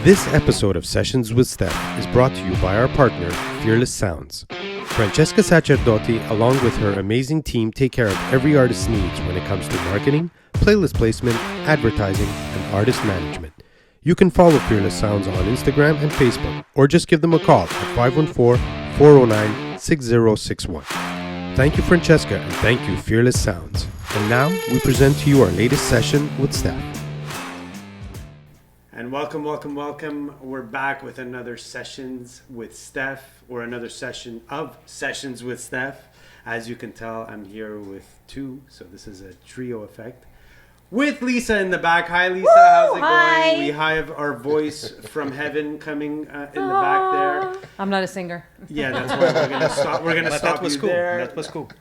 This episode of Sessions with Stef is brought to you by our partner, Fearless Sounds. Francesca Sacerdoti, along with her amazing team, take care of every artist's needs when it comes to marketing, playlist placement, advertising, and artist management. You can follow Fearless Sounds on Instagram and Facebook, or just give them a call at 514-409-6061. Thank you, Francesca, and thank you, Fearless Sounds. And now, we present to you our latest session with Stef. And welcome. We're back with another Sessions with Stef, or another session of Sessions with Stef. As you can tell, I'm here with two, so this is a trio effect. With Lisa in the back. Hi, Lisa. Woo! How's it Hi. going? We have our voice from heaven coming in the back there. I'm not a singer. Yeah, that's why we're gonna stop. We're gonna stop you there. That was cool.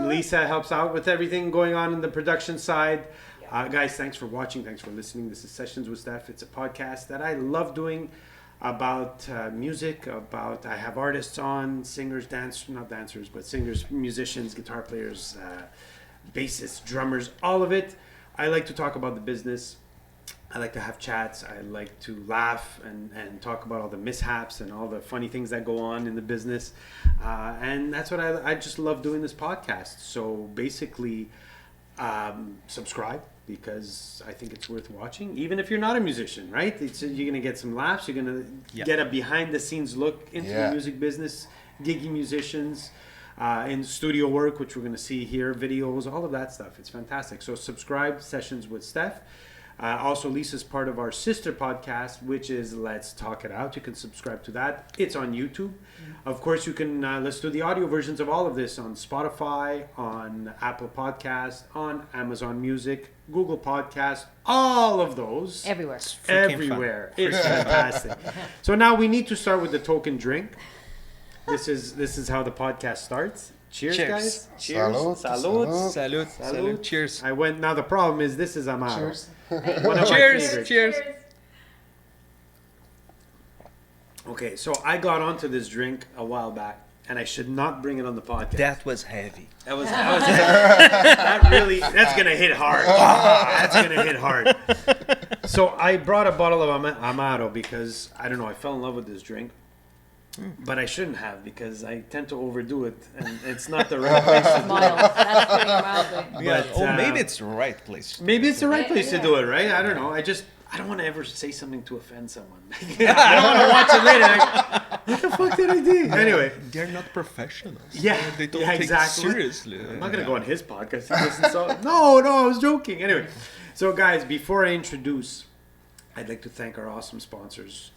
Lisa helps out with everything going on in the production side. Guys, thanks for watching. Thanks for listening. This is Sessions with Stef. It's a podcast that I love doing about music. I have artists on, singers, not dancers, but singers, musicians, guitar players, bassists, drummers, all of it. I like to talk about the business. I like to have chats. I like to laugh and talk about all the mishaps and all the funny things that go on in the business. And that's what I just love doing this podcast. So basically, subscribe, because I think it's worth watching, even if you're not a musician, right? You're going to get some laughs. You're going to get a behind-the-scenes look into the music business, gigging musicians, in studio work, which we're going to see here, videos, all of that stuff. It's fantastic. So subscribe, Sessions with Stef. Also, Lisa's part of our sister podcast, which is Let's Talk It Out. You can subscribe to that. It's on YouTube. Of course, you can listen to the audio versions of all of this on Spotify, on Apple Podcasts, on Amazon Music, Google Podcasts, all of those. Everywhere. Everywhere. It's fantastic. So now we need to start with the token drink. This is how the podcast starts. Cheers, guys. Cheers. Salud. Cheers. Now the problem is this is Amaro. Cheers. One of my favorites. Cheers. Okay, so I got onto this drink a while back, and I should not bring it on the podcast. That was heavy. That was that's gonna hit hard. That's gonna hit hard. So I brought a bottle of Amaro because I don't know, I fell in love with this drink. But I shouldn't have, because I tend to overdo it, and it's not the right place to do it. That's pretty mildly. Yeah. Maybe it's the right place. Maybe it's the right place to do it, right? I don't know. I don't want to ever say something to offend someone. I don't want to watch it later. What the fuck did I do? Anyway. They're not professionals. Yeah. They don't take exactly. It seriously. I'm not going to go on his podcast. He listens no, I was joking. Anyway. So, guys, before I introduce, I'd like to thank our awesome sponsors.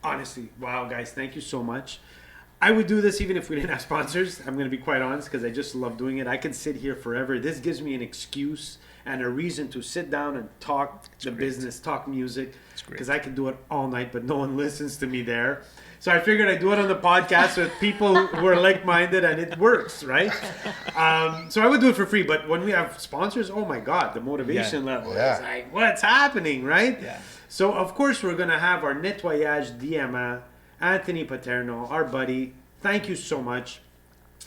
Honestly, wow, guys, thank you so much. I would do this even if we didn't have sponsors. I'm going to be quite honest, because I just love doing it. I can sit here forever. This gives me an excuse and a reason to sit down and talk business, talk music, because I can do it all night, but no one listens to me there. So I figured I'd do it on the podcast with people who are like-minded, and it works, right? So I would do it for free, but when we have sponsors, oh my God, the motivation level is like, what's happening, right? Yeah. So, of course, we're going to have our nettoyage diamant, Anthony Paterno, our buddy. Thank you so much.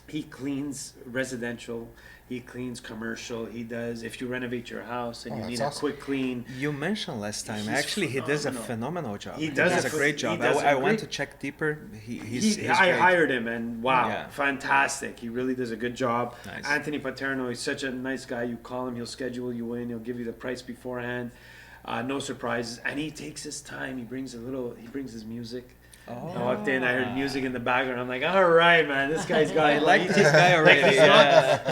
He cleans residential. He cleans commercial. He does, if you renovate your house and you need a quick clean. You mentioned last time, he does a phenomenal job. He does a great job. I want to check deeper. I hired him, and wow, fantastic. He really does a good job. Nice. Anthony Paterno, he's such a nice guy. You call him, he'll schedule you in. He'll give you the price beforehand. No surprises, and he takes his time. He brings his music. I walked in, I heard music in the background. I'm like, all right, man, this guy's got it. I like this guy already.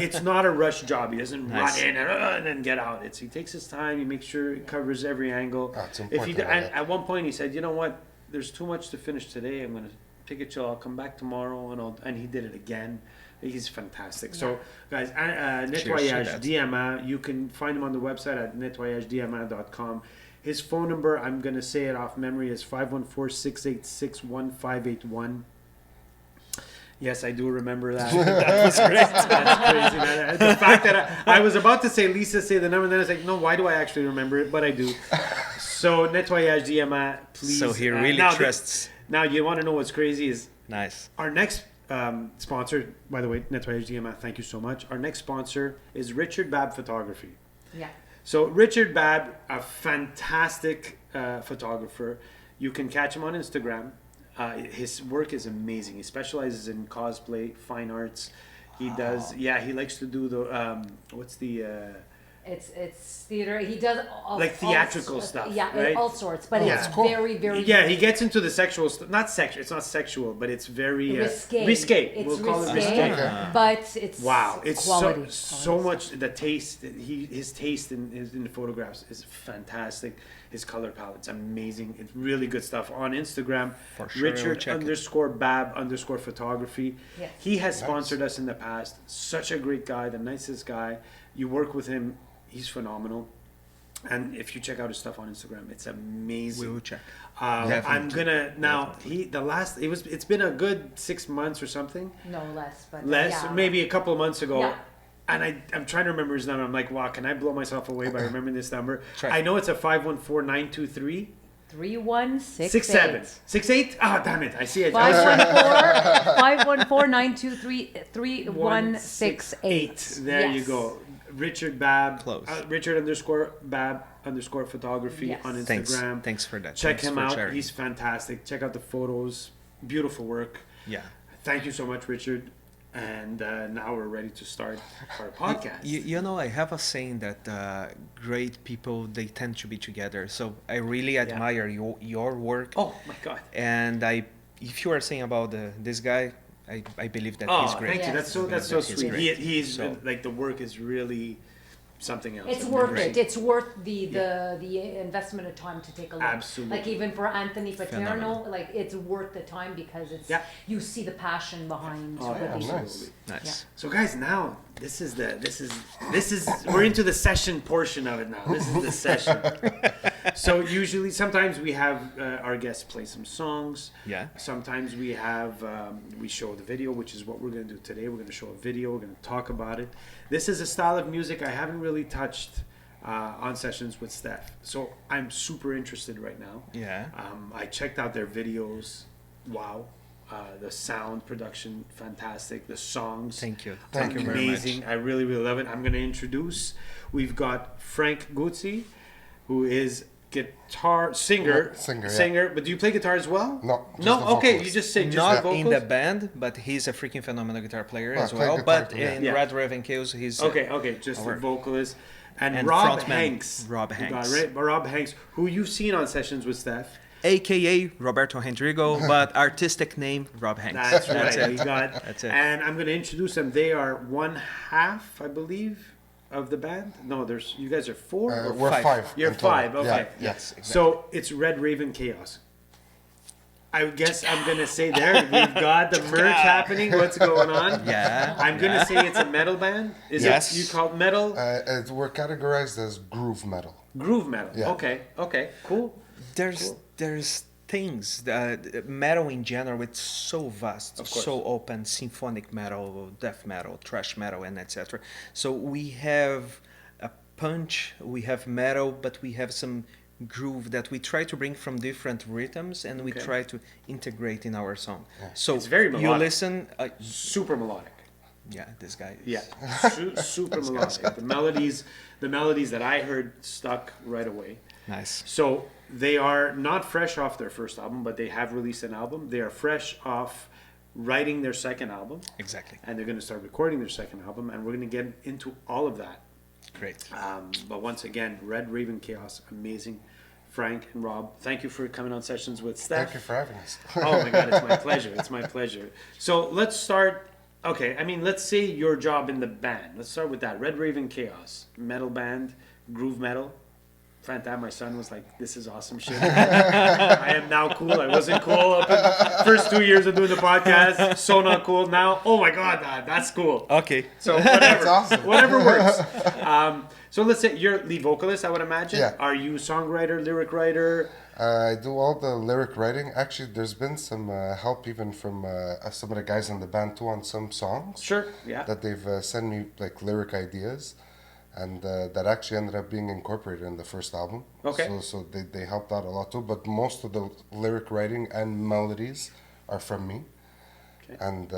It's not a rush job. He doesn't run in and then get out. He takes his time. He makes sure it covers every angle. That's important. At one point, he said, you know what? There's too much to finish today. I'm going to take it chill. I'll come back tomorrow, and he did it again. He's fantastic. So, guys, nettoyage diamant, you can find him on the website at nettoyagediamant.com. His phone number, I'm going to say it off memory, is 514-686-1581. Yes, I do remember that. That was great. That's crazy, man. The fact that I was about to say Lisa, say the number, and then I was like, no, why do I actually remember it? But I do. So, nettoyage diamant, please. So he really trusts. Now, you want to know what's crazy is our next sponsor, by the way, Nettoyage Diamant, thank you so much. Our next sponsor is Richard Babb Photography. Yeah. So Richard Babb, a fantastic photographer. You can catch him on Instagram. His work is amazing. He specializes in cosplay, fine arts. He does. Yeah, he likes to do the what's the It's theater. He does like theatrical stuff. Yeah, right? all sorts. But Yeah. it's It's cool. very, very. Yeah, he gets into the sexual stuff. Not sexual. It's not sexual, but it's very risque. risque. It's We'll call it risque, risque. but it's Wow, it's quality. so much. The taste, his taste in the photographs is fantastic. His color palette's amazing. It's really good stuff on Instagram. For sure, I will Richard check it. _Bab_ photography. Yes. He has sponsored us in the past. Such a great guy, the nicest guy. You work with him, he's phenomenal. And if you check out his stuff on Instagram, it's amazing. We will check. I'm Definitely. gonna now. It's been a good 6 months or something. No less, but Less, yeah. maybe a couple of months ago. Yeah. And I'm trying to remember his number. I'm like, wow, can I blow myself away by remembering this number? Try. I know it's a 514-923 3168. 68? Oh, damn it. I see it. 514-923-3168. There you go. Richard Babb. Close. Richard _Bab_ photography Yes. on Thanks. Instagram. Thanks for that. Check Thanks him for out. sharing. He's fantastic. Check out the photos. Beautiful work. Yeah. Thank you so much, Richard. And now we're ready to start our podcast. You know, I have a saying that great people, they tend to be together. So I really admire your work. Oh my God! And if you are saying about this guy, I believe that Oh, he's great. thank you. Yes. That's so He's sweet. great. He's So- like the work is really something else. It's I've worth never it. seen. It's worth the investment of time to take a look. Absolutely. Like even for Anthony Paterno, Phenomenal. like it's worth the time because it's Yeah. you see the passion behind Oh, what yeah, he nice. does. Nice. So guys, now this is we're into the session portion of it now. This is the session. So usually, sometimes we have our guests play some songs. Yeah. Sometimes we have we show the video, which is what we're going to do today. We're going to show a video. We're going to talk about it. This is a style of music I haven't really touched on sessions with Stef. So I'm super interested right now. Yeah. I checked out their videos. Wow. The sound production, fantastic. The songs. Thank you. Thank Thank you you. very Amazing. much. I really, really love it. I'm going to introduce. We've got Frank Guzzi, who is guitar singer. Singer, But do you play guitar as well? No, just No. the Okay, vocals. you just sing. Just Not the in vocals? the band, but he's a freaking phenomenal guitar player Yeah, as play well. guitar But too, yeah. in Yeah. Red Raven Chaos, he's Okay, just our- the vocalist. And And Rob frontman, Henx. Rob You got Henx. it, right? Rob Henx, who you've seen on sessions with Stef. AKA Roberto Hendrigo, but artistic name Rob Henx. That's right. it. You got. That's it. And I'm going to introduce them. They are one half, I believe, of the band. No, there's. You guys are four. or We're Five. five. You're in total. five. Okay. Yeah. Yes, exactly. So it's Red Raven Chaos. I guess I'm gonna say there we've got the merch happening. What's going on? Yeah. I'm gonna say it's a metal band. Is Yes. it you call it metal? We're categorized as groove metal. Groove metal. Yeah. Okay, cool. There's things that metal in general, it's so vast, Of course. so open, symphonic metal, death metal, thrash metal, and etc. So we have a punch, we have metal, but we have some groove that we try to bring from different rhythms, and we Okay. try to integrate in our song. So It's very you melodic. listen, Super melodic. yeah, this guy. Yeah, super melodic. The melodies that I heard stuck right away. Nice. So they are not fresh off their first album, but they have released an album. They are fresh off writing their second album, Exactly. and they're going to start recording their second album, and we're going to get into all of that. Great. But once again, Red Raven Chaos, amazing. Frank and Rob, thank you for coming on sessions with Stef. Thank you for having us. Oh my God, it's my pleasure. It's my pleasure. So let's start. Okay, I mean, let's say your job in the band. Let's start with that. Red Raven Chaos, metal band, groove metal. Fantastic. My son was like, "This is awesome shit." I am now cool. I wasn't cool up in the first 2 years of doing the podcast. So not cool now. Oh my God, that's cool. Okay. So whatever, That's awesome. whatever works. So let's say you're lead vocalist, I would imagine. Yeah. Are you songwriter, lyric writer? I do all the lyric writing. Actually, there's been some help even from some of the guys in the band too on some songs. Sure. Yeah. That they've sent me like lyric ideas, and that actually ended up being incorporated in the first album. Okay. So they helped out a lot too. But most of the lyric writing and melodies are from me. Okay. And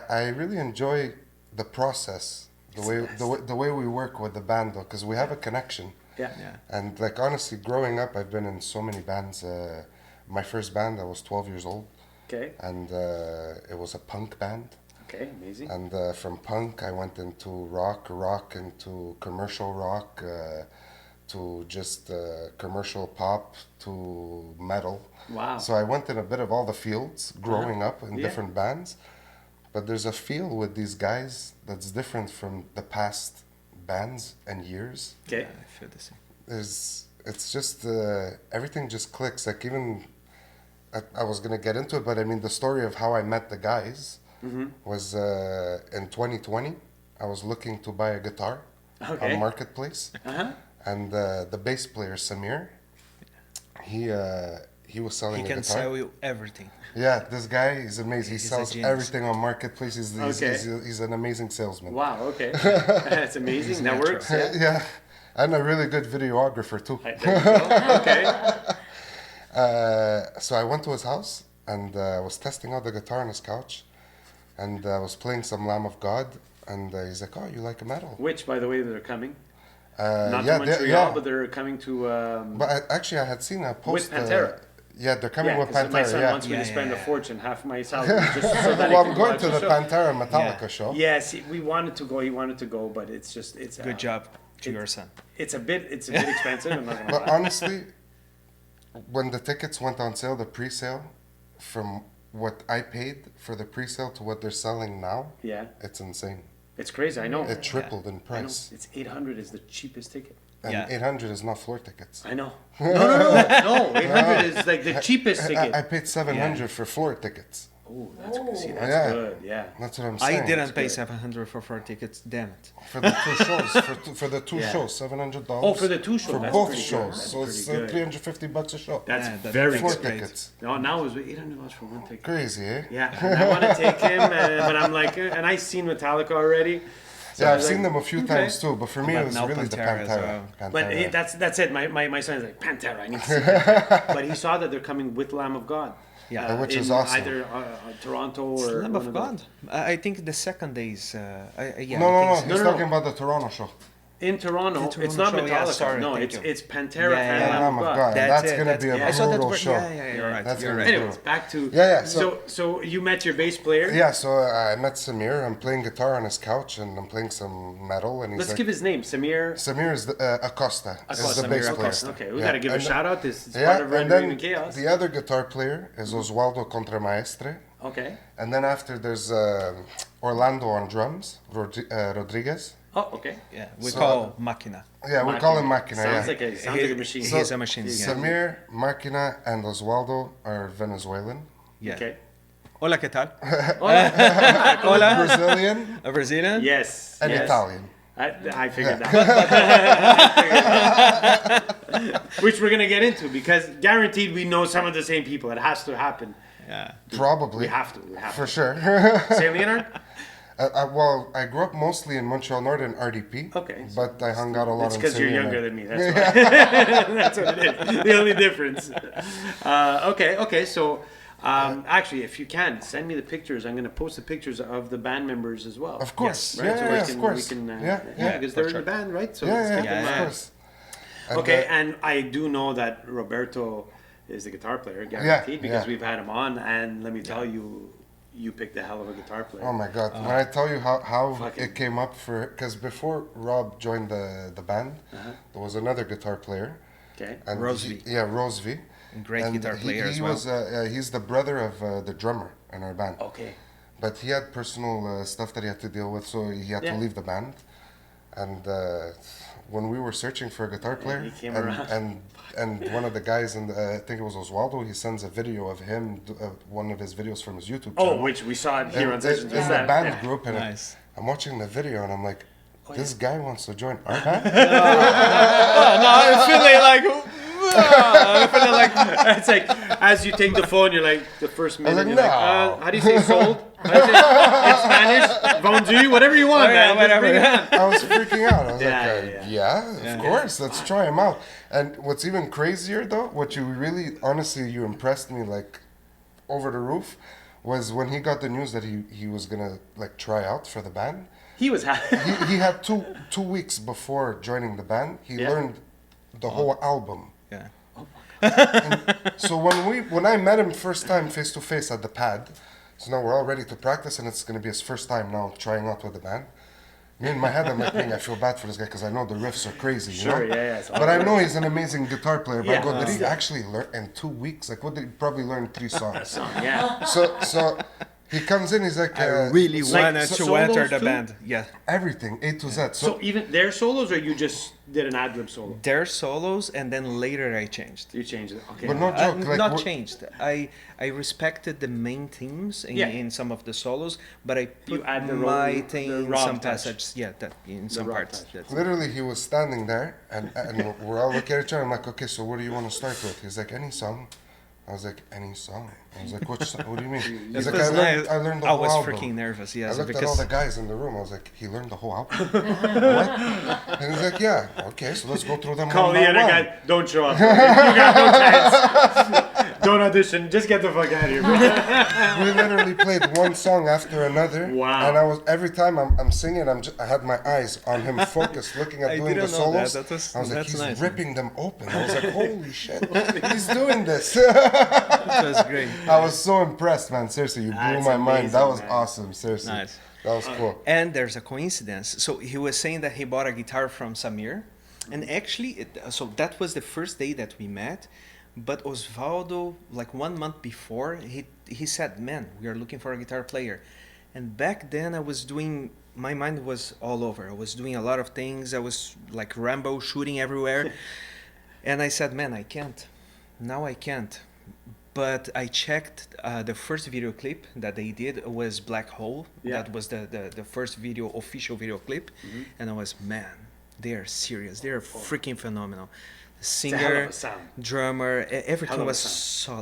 I really enjoy the process the way we work with the band, though, because we have a connection. Yeah. Yeah. And like honestly, growing up, I've been in so many bands. My first band, I was 12 years old, Okay. and it was a punk band. Okay. Amazing. And from punk, I went into rock into commercial rock, to just commercial pop, to metal. Wow. So I went in a bit of all the fields growing up in Yeah. different bands. But there's a feel with these guys that's different from the past bands and years. Okay. Yeah, I feel the same. It's just everything just clicks. Like even I was gonna get into it, but I mean the story of how I met the guys was in 2020. I was looking to buy a guitar Okay. on Marketplace, and the bass player Samir, he was selling He a can guitar. sell you everything. Yeah, this guy is amazing. He He's a sells genius. everything on Marketplace. He's an amazing salesman. Wow. Okay. That's amazing. That natural. works. Yeah. Yeah, and a really good videographer too. There you go. Okay. So I went to his house and I was testing out the guitar on his couch, and I was playing some Lamb of God, and he's like, "Oh, you like a metal?" Which, by the way, they're coming. Not yeah, to Montreal, yeah. but they're coming to. But actually, I had seen a post. With Pantera. Yeah, they're coming with 'cause my Pantera. son Yeah. wants me to Yeah, spend yeah, a fortune, half my salary, just so that he Well, can I'm go going out to the show. Pantera Metallica Yeah. show. Yes, we wanted to go. He wanted to go, but it's just Good job to it- your son. It's a bit expensive. I'm not gonna But lie. honestly, when the tickets went on sale, the pre-sale, from what I paid for the pre-sale to what they're selling now, Yeah, it's insane. it's crazy. I know. It tripled in I know. price. It's 800 is the cheapest ticket. And Yeah. 800 is not floor tickets. I know. No. 800 is like the cheapest ticket. I paid 700 for floor tickets. Oh, that's good. See, that's Yeah. good. Yeah. That's what I'm saying. I didn't pay good. 700 for 4 tickets. Damn it. For the two shows. For the two Yeah. shows, $700. Oh, for the two shows. For That's both pretty shows. good. That's So it's pretty good. $350 a show. That's Yeah, that- very Floor that's great. tickets. No, now it was $800 for one ticket. Crazy, eh? Yeah, and I want to take him, but I'm like, and I've seen Metallica already. So I Yeah, I've was seen like, them a few okay. times too, but for me But it was now really the Pantera as Pantera. well. But Pantera. that's it. My son is like, Pantera, I need to see Pantera. But he saw that they're coming with Lamb of God. Yeah. Which in is awesome. Either Toronto It's or Lamb one of those. God. I think the second day is. Yeah, No, I no, think no. so. He's No. talking about the Toronto show. In Toronto, The it's Toronto not show, yeah, Metallica. sorry, no, thank you. it's Pantera Yeah, and yeah, Lamb of God. That's it, gonna be a I saw that brutal ver- show. Yeah, you're right. That's You're gonna right. be Anyways, back to Yeah. So you met your bass player. Yeah, so I met Samir. I'm playing guitar on his couch, and I'm playing some metal. And he's Let's like, give his name, Samir. Samir is Acosta. Is the Samir bass Acosta. player. Okay, we Yeah, got to give a and shout out. This is Yeah, part of and Red then Raven Chaos. the other guitar player is Oswaldo Contramaestre. Okay. And then after there's Orlando on drums, Rodriguez. Oh, okay. Yeah, we So- call Machina. Yeah, we call him Machina. Sounds Yeah. like a machine. He's a machine. Yeah. Samir, Machina, and Oswaldo are Venezuelan. Yeah. Okay. Hola, ¿qué tal? Hola. Brazilian A Brazilian? Yes. and yes. Italian. I figured that. Which we're gonna get into because guaranteed we know some of the same people. It has to happen. Yeah. Probably. We have to. For sure. Say Leonard. Well, I grew up mostly in Montreal North in RDP. Okay. But I hung out a lot It's in because you're Saint younger Leonard. than me. That's why. That's what it is. The only difference. Okay. So, actually, if you can send me the pictures, I'm going to post the pictures of the band members as well. Of course. Right? So we Yeah, can, of course. We can, Yeah, because for they're sure. in the band, right? So Yeah, let's yeah, get them, of yeah. course. And, Okay, and I do know that Roberto is the guitar player, guaranteed, because yeah. we've had him on, and let me tell you, you picked a hell of a guitar player. Oh my God! When I tell you how Fucking- it came up for, because before Rob joined the band, there was another guitar player. Okay. And Rosevy. Rosevy. Great And guitar player as well. Was, he's the brother of the drummer in our band. Okay. But he had personal stuff that he had to deal with, so he had Yeah. to leave the band. And when we were searching for a guitar player, he came around. and one of the guys, I think it was Oswaldo, he sends a video of him, one of his videos from his YouTube channel. Oh, which we saw it here on in Sessions. the Is that- band yeah. group, and Nice. I'm watching the video, and I'm like, this guy wants to join our band? No, I'm feeling like. I'm feeling like. It's like as you take the phone, you're like the first minute. like, you're like, no. how do you say sold? How do you say in Spanish? Vendu? Whatever you want, Oh, yeah, man. Just whatever. bring it on. I was freaking out. I was Yeah, like, of course, let's try him out. And what's even crazier, though, what you really, honestly, you impressed me like over the roof, was when he got the news that he was gonna like try out for the band. He was happy. he had two weeks before joining the band. He learned the whole album. Yeah. So when I met him first time face to face at the pad, so now we're all ready to practice, and it's going to be his first time now trying out with the band. Me in my head, I'm like, I feel bad for this guy because I know the riffs are crazy, you know? But I know he's an amazing guitar player. But I go, did he actually learn in 2 weeks? Like, what did he probably learn 3 songs? Yeah. So he comes in, he's like, I really wanted to enter the too? band. Yeah. everything, A to Z. So even their solos, or you just did an ad lib solo? Their solos, and then later I changed. You changed it. Okay. But no joke, like, Not changed. I respected the main themes in some of the solos, but I put You add the my Rob- thing the in Rob some touch. passages. Yeah, that in some Rob parts. touch. That's literally, he was standing there, and we're all looking at each other. I'm like, okay, so what do you want to start with? He's like, any song. I was like, any song. I was like, what do you mean? He's like, I learned the I whole was album. freaking nervous. I Yes, looked at because all the guys in the room. I was like, he learned the whole album? What? And he's like, yeah. Okay, so let's go through them Call one the by other one. guy. Don't show up. You got no chance. Don't audition. Just get the fuck out of here, bro. We literally played one song after another. Wow. And I was every time I'm singing, I had my eyes on him, focused, looking at I doing the didn't know that. solos. That was- I was like, that's he's nice. ripping them open. I was like, holy shit, he's doing this. it was great. I was so impressed, man. Seriously, you blew That's my mind. That amazing, was man. awesome. Seriously, Nice. that was cool. And there's a coincidence. So he was saying that he bought a guitar from Samir, and actually, so that was the first day that we met. But Osvaldo, like 1 month before, he said, "Man, we are looking for a guitar player." And back then, my mind was all over. I was doing a lot of things. I was like Rambo, shooting everywhere. And I said, "Man, I can't. Now I can't." But I checked the first video clip that they did was Black Hole. Yeah. That was the first official video clip. And I was, man, they are serious. They are freaking phenomenal. a hell of Singer, a sound. drummer, everything Hell of a was sound.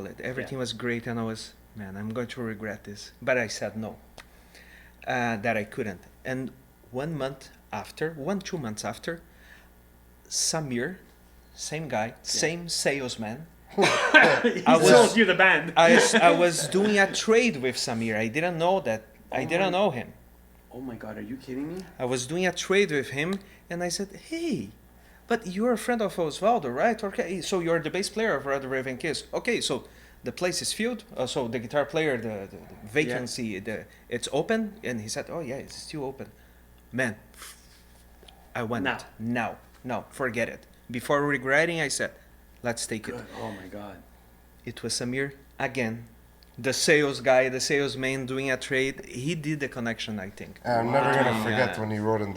solid. Everything Yeah. was great. And I was, man, I'm going to regret this. But I said no, that I couldn't. And 2 months after, Samir, same guy, same salesman. He I was- sold you the band. I was doing a trade with Samir. I didn't know that. I didn't know him. Oh my god, are you kidding me? I was doing a trade with him, and I said, "Hey, but you're a friend of Osvaldo, right? Okay, so you're the bass player of Red Raven Kiss. Okay, so the place is filled. So the guitar player, the vacancy, it's open." And he said, "Oh yeah, it's still open." Man, I went Now. No, forget it. Before regretting, I said, "Let's take it." Good. Oh my god. It was Samir again, the sales guy, the salesman doing a trade. He did the connection, I think. I'm never gonna Wow. forget Yeah. when he wrote in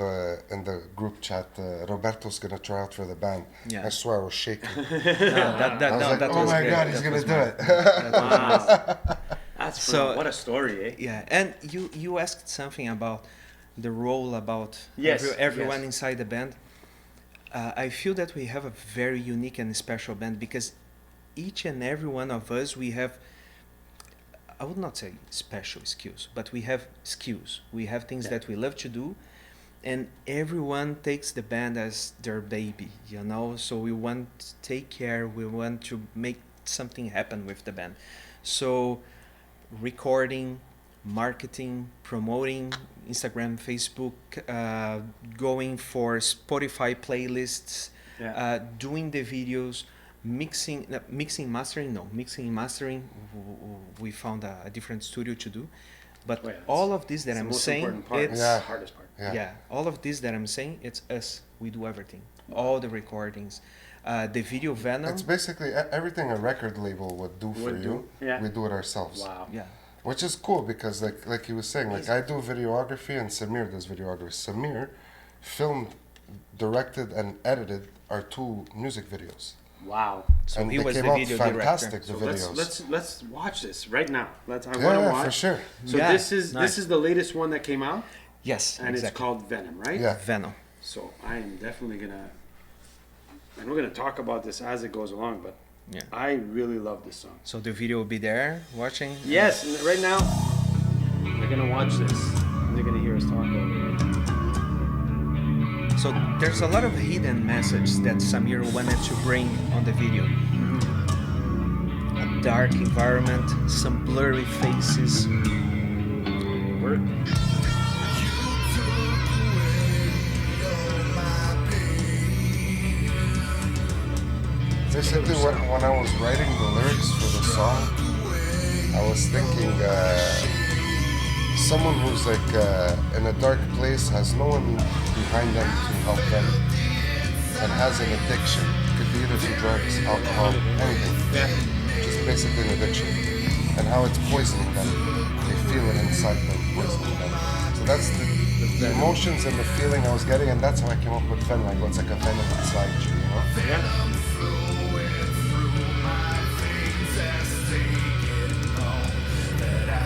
the group chat, Roberto's gonna try out for the band. Yeah. I swear I was shaking. No, that I was like, that oh was my great. god, he's That gonna was do my- it. that was nice. Wow. That's So- phenomenal. What a story, eh? Yeah, and you asked something about the role about Yes, everyone yes. inside the band. I feel that we have a very unique and special band because each and every one of us, we have, I would not say special skills, but we have skills. We have things that we love to do, and everyone takes the band as their baby, you know? So we want to take care, we want to make something happen with the band. So recording, marketing, promoting Instagram, Facebook, going for Spotify playlists, doing the videos, mixing, mastering. We found a different studio to do, but Oh, yeah, all of this that It's the I'm most saying, important part. it's Yeah. the hardest part. Yeah. all of this that I'm saying, it's us. We do everything, all the recordings, the video Venom. It's basically everything a record label would do for Would you. do, yeah. We do it ourselves. Wow. Yeah, Which is cool because like he was saying, like I do videography and Samir does videography. Samir filmed, directed and edited our 2 music videos. Wow. so And he they was came the out video fantastic, director. the So videos. let's watch this right now. I want to Yeah, watch. for sure. So Yeah, this nice. is the latest one that came out, Yes, and it's exactly. called Venom, right? Yeah. Venom. So I am definitely gonna, and we're gonna talk about this as it goes along. But Yeah. I really love this song. So the video will be there watching. Yes, and right now they're gonna watch this. And they're gonna hear us talk about it. So there's a lot of hidden message that Samir wanted to bring on the video. A dark environment, some blurry faces. We're Basically, when I was writing the lyrics for the song, I was thinking someone who's like in a dark place, has no one behind them to help them, and has an addiction. It could be either to drugs, alcohol, anything. Yeah. Just basically an addiction. And how it's poisoning them. They feel it inside them, poisoning them. So that's the emotions and the feeling I was getting, and that's how I came up with Venom. I go, it's like a venom inside you, you know? Yeah.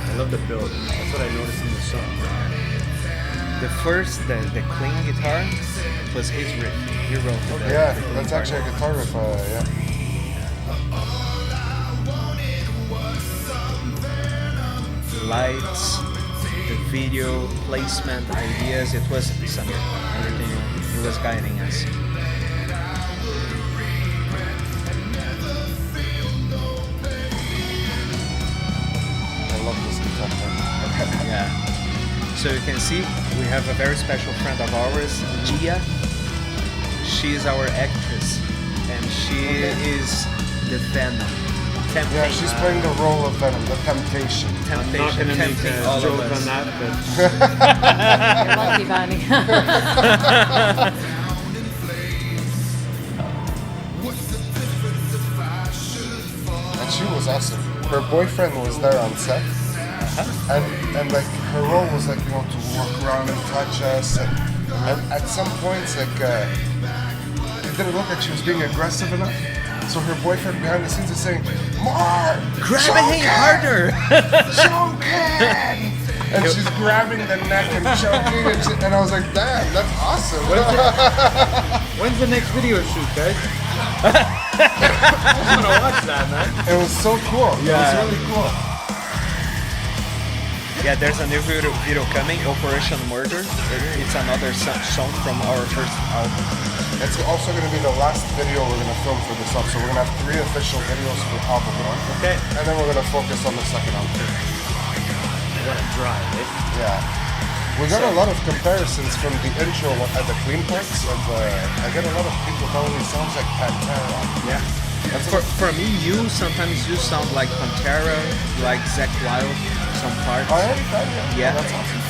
I love the build. That's what I noticed in the song. The clean guitar, it was his riff. He wrote it. Yeah, that's actually a guitar riff, yeah. Lights, the video, placement, ideas, it was Sander. Everything, he was guiding us. I love this guitar. Yeah. So you can see, we have a very special friend of ours, Gia. She is our actress, and she is the Venom. Tempting, Yeah, she's playing the role of Venom, the temptation. I'm not temptation, going to make tempting a all joke of us. on that, You're lucky, Vanny. And she was awesome. Her boyfriend was there on set. And like her role was like, you know, to walk around and touch us. And at some points, like, it didn't look like she was being aggressive enough. So her boyfriend behind the scenes is saying, more! Grab it harder! Choking! And she's grabbing the neck and choking. And I was like, damn, that's awesome. When's the next video shoot, guys? I'm gonna watch that, man. It was so cool. Yeah. It was really cool. Yeah, there's a new video coming, Operation Murder. It's another song from our first album. It's also going to be the last video we're going to film for this album. So we're going to have 3 official videos for album 1. Okay. And then we're going to focus on the second album. I gotta drive, eh? Yeah. We got a lot of comparisons from the intro at the clean parts. I get a lot of people telling me it sounds like Pantera. Yeah. For me, sometimes you sound like Pantera, like Zakk Wylde, some parts. Oh, yeah? Yeah. That's awesome.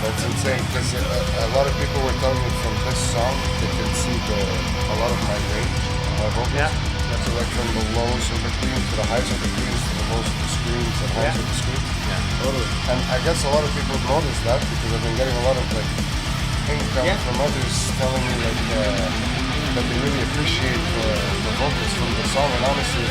That's insane because a lot of people were telling me from this song they can see a lot of my range, my vocals. Yeah. So like from the lows of the cleans to the highs of the cleans to the lows of the screams and highs of the screams. Yeah. Totally. And I guess a lot of people notice that because I've been getting a lot of like income Yeah. from others telling me like that they really appreciate the vocals from the song. And honestly,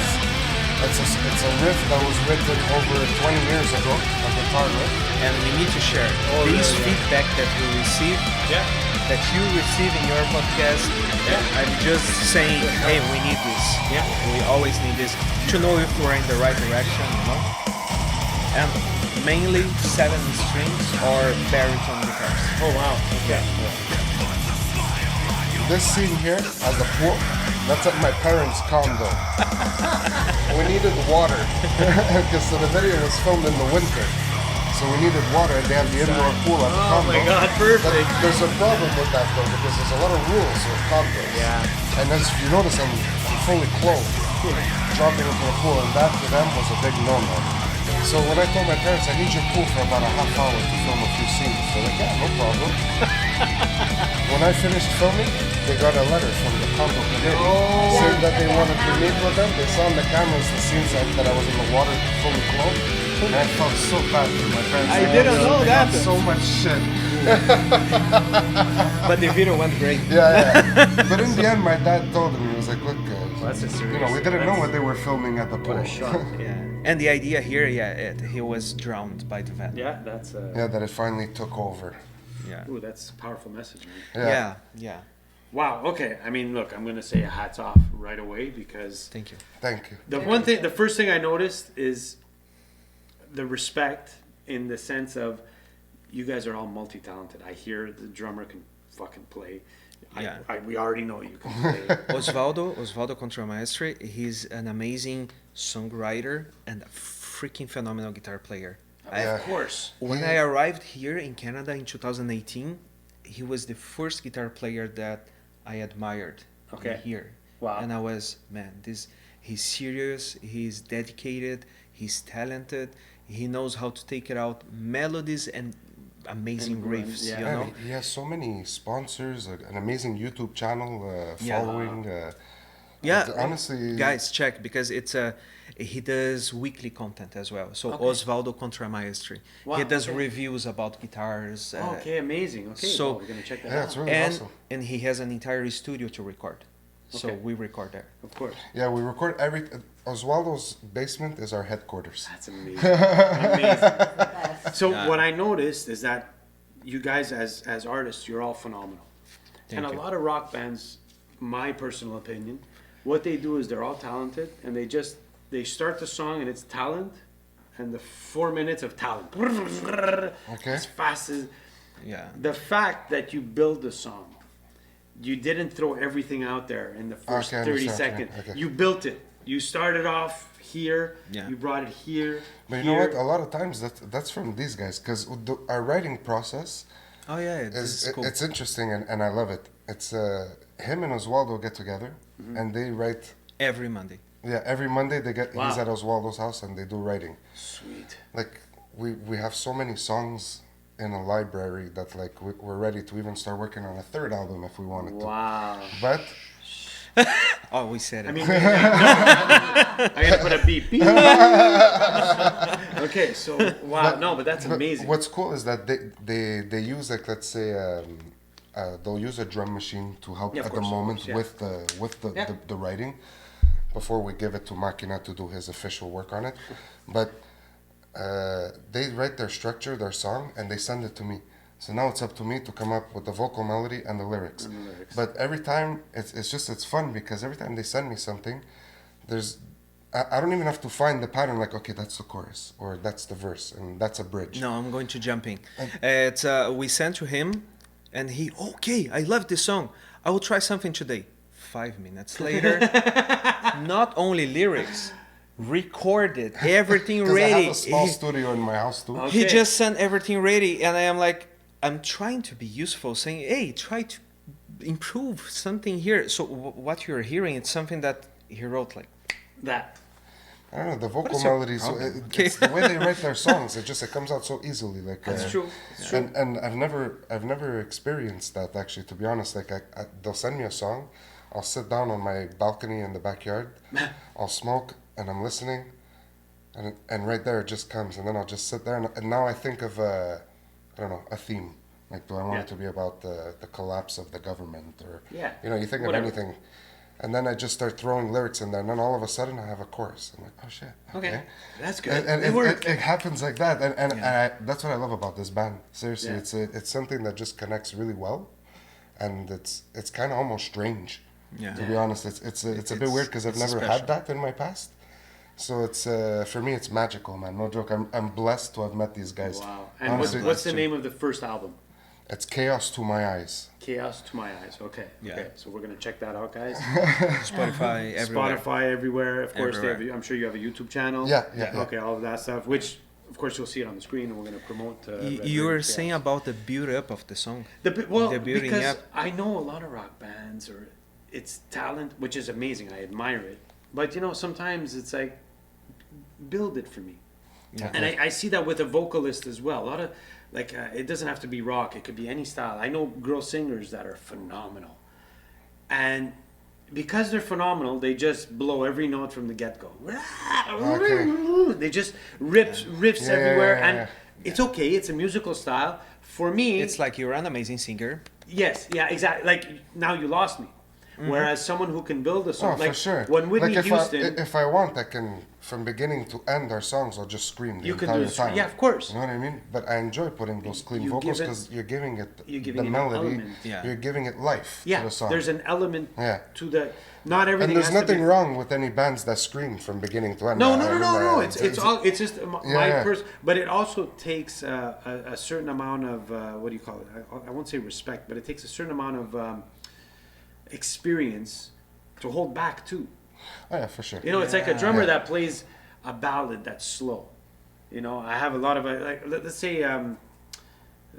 it's a riff that was written over 20 years ago, a guitar riff. And we need to share Oh, this yeah, yeah. feedback that we receive, Yeah. that you receive in your podcast. Yeah. I'm just saying, hey, we need this. Yeah. We always need this to know if we're in the right direction, you know? And mainly 7 strings or baritone guitars. Oh, wow. Okay. This scene here at the pool, that's at my parents' condo. We needed water because the video was filmed in the winter. So we needed water and they have the indoor pool at the Oh condo. my God, But perfect. there's a problem with that though because there's a lot of rules with condos. Yeah. And as you notice, I'm fully clothed, jumping into the pool, and that to them was a big no-no. So when I told my parents, I need your pool for about a half hour to film a few scenes, they're like, yeah, no problem. When I finished filming, they got a letter from the condo committee saying that they wanted to meet with them. They saw on the cameras the scenes that I was in the water fully clothed. And I felt so bad for my parents. I didn't know They that. got so much shit. But the video went great. Yeah. But in the end, my dad told him, he was like, look, That's a serious. we didn't know what they were filming at the pool. What a shot. Yeah. And the idea here, he was drowned by the van. Yeah, that's Yeah, that it finally took over. Yeah. Ooh, that's a powerful message, man. Yeah. Yeah. Wow. Okay. I mean, look, I'm gonna say hats off right away because Thank you. Thank you. the first thing I noticed is the respect in the sense of you guys are all multi-talented. I hear the drummer can fucking play. Yeah. We already know you can play. Osvaldo Contramaestre, he's an amazing songwriter and a freaking phenomenal guitar player. Of course. When I arrived here in Canada in 2018, he was the first guitar player that I admired here. Wow. And I was, man, he's serious, he's dedicated, he's talented, he knows how to take it out melodies and amazing riffs, you know? He has so many sponsors, an amazing YouTube channel, following. Honestly, guys, check, because he does weekly content as well. So Osvaldo Contramaestri. He does reviews about guitars. Okay, amazing. Okay, so we're gonna check that out. Yeah, it's really awesome. And he has an entire studio to record. So Okay. we record there. Of course. Yeah, we record Osvaldo's basement is our headquarters. That's amazing. Amazing. Best. So what I noticed is that you guys, as artists, you're all phenomenal. Thank and you. a lot of rock bands, my personal opinion, what they do is they're all talented, and they start the song and it's talent, and the 4 minutes of talent. Okay. As fast as Yeah. the fact that you build the song, you didn't throw everything out there in the first Okay, 30 understand, seconds. okay. You built it. You started off here. Yeah. You brought it here. But you know what? here. A lot of times that's from these guys because our writing process Oh yeah, this is cool. it's interesting and I love it. It's him and Osvaldo get together and they write. Every Monday. Yeah, every Monday Wow. he's at Osvaldo's house and they do writing. Sweet. Like we have so many songs in a library that like we're ready to even start working on a third album if we wanted to. Wow. But Oh, we said it. I mean, I gotta put a beep. Beep. Okay, so wow, no, but that's amazing. What's cool is that they use like let's say they'll use a drum machine to help Yeah, of at course, the of moment course, yeah. with Yeah. the writing before we give it to Makina to do his official work on it. But they write their structure, their song, and they send it to me. So now it's up to me to come up with the vocal melody and the lyrics. But every time it's fun because every time they send me something, I don't even have to find the pattern like okay that's the chorus or that's the verse and that's a bridge. No, I'm going to jump in. It's we sent to him, and he I love this song. I will try something today. 5 minutes later, not only lyrics, recorded everything 'Cause ready. I have a small studio in my house too. Okay. He just sent everything ready, and I am like, I'm trying to be useful, saying, hey, try to improve something here. So what you're hearing, it's something that he wrote like. That. I don't know the vocal is your melodies. problem? It's the way they write their songs. It comes out so easily. Like That's true. It's true. And I've never experienced that actually. To be honest, like they'll send me a song, I'll sit down on my balcony in the backyard, I'll smoke and I'm listening, and right there it just comes, and then I'll just sit there and now I think of I don't know a theme. Like, do I want it to be about the collapse of the government or you think Whatever. of anything, and then I just start throwing lyrics in there, and then all of a sudden I have a chorus. I'm like, oh shit, Okay. That's good. and It it happens like that, and that's what I love about this band. Seriously, it's something that just connects really well, and it's kind of almost strange. Yeah. To be honest, it's a bit weird because I've it's never special. had that in my past. So it's for me it's magical, man. No joke. I'm blessed to have met these guys. Wow. And Honestly, what's the name of the first album? It's Chaos to My Eyes. Chaos to My Eyes. Okay. Yeah. Okay. So we're gonna check that out, guys. Spotify, everywhere. Spotify everywhere. Of course, Everywhere. I'm sure you have a YouTube channel. Yeah. Okay, all of that stuff. Which, of course, you'll see it on the screen, and we're gonna promote. You were Chaos. saying about the build up of the song. Well, the building because up. I know a lot of rock bands, or it's talent, which is amazing. I admire it. But sometimes it's like, build it for me. Yeah. And I see that with a vocalist as well. A lot of it doesn't have to be rock. It could be any style. I know girl singers that are phenomenal, and because they're phenomenal, they just blow every note from the get go. Okay. They just riffs Yeah, everywhere, yeah, and yeah. it's okay. It's a musical style. For me, It's like you're an amazing singer. yes, yeah, exactly. Like, now you lost me. Whereas someone who can build a song, Oh, like for sure. when Whitney like Houston, if I want, I can from beginning to end our songs. I'll just scream the You can entire do- time. yeah, of course. You know what I mean? But I enjoy putting those clean You vocals give it- because you're giving it you're the giving it an melody. element. Yeah. You're giving it life to yeah, the song. there's an element Yeah. to the. Not everything. and there's has to nothing be, wrong with any bands that scream from beginning to end. No, I no, no, mean, no, no. It's all. It's just my Yeah. person. But it also takes a certain amount of what do you call it? I won't say respect, but it takes a certain amount of experience to hold back too. Oh yeah, for sure. It's like a drummer Yeah. that plays a ballad that's slow. You know, I have a lot of let's say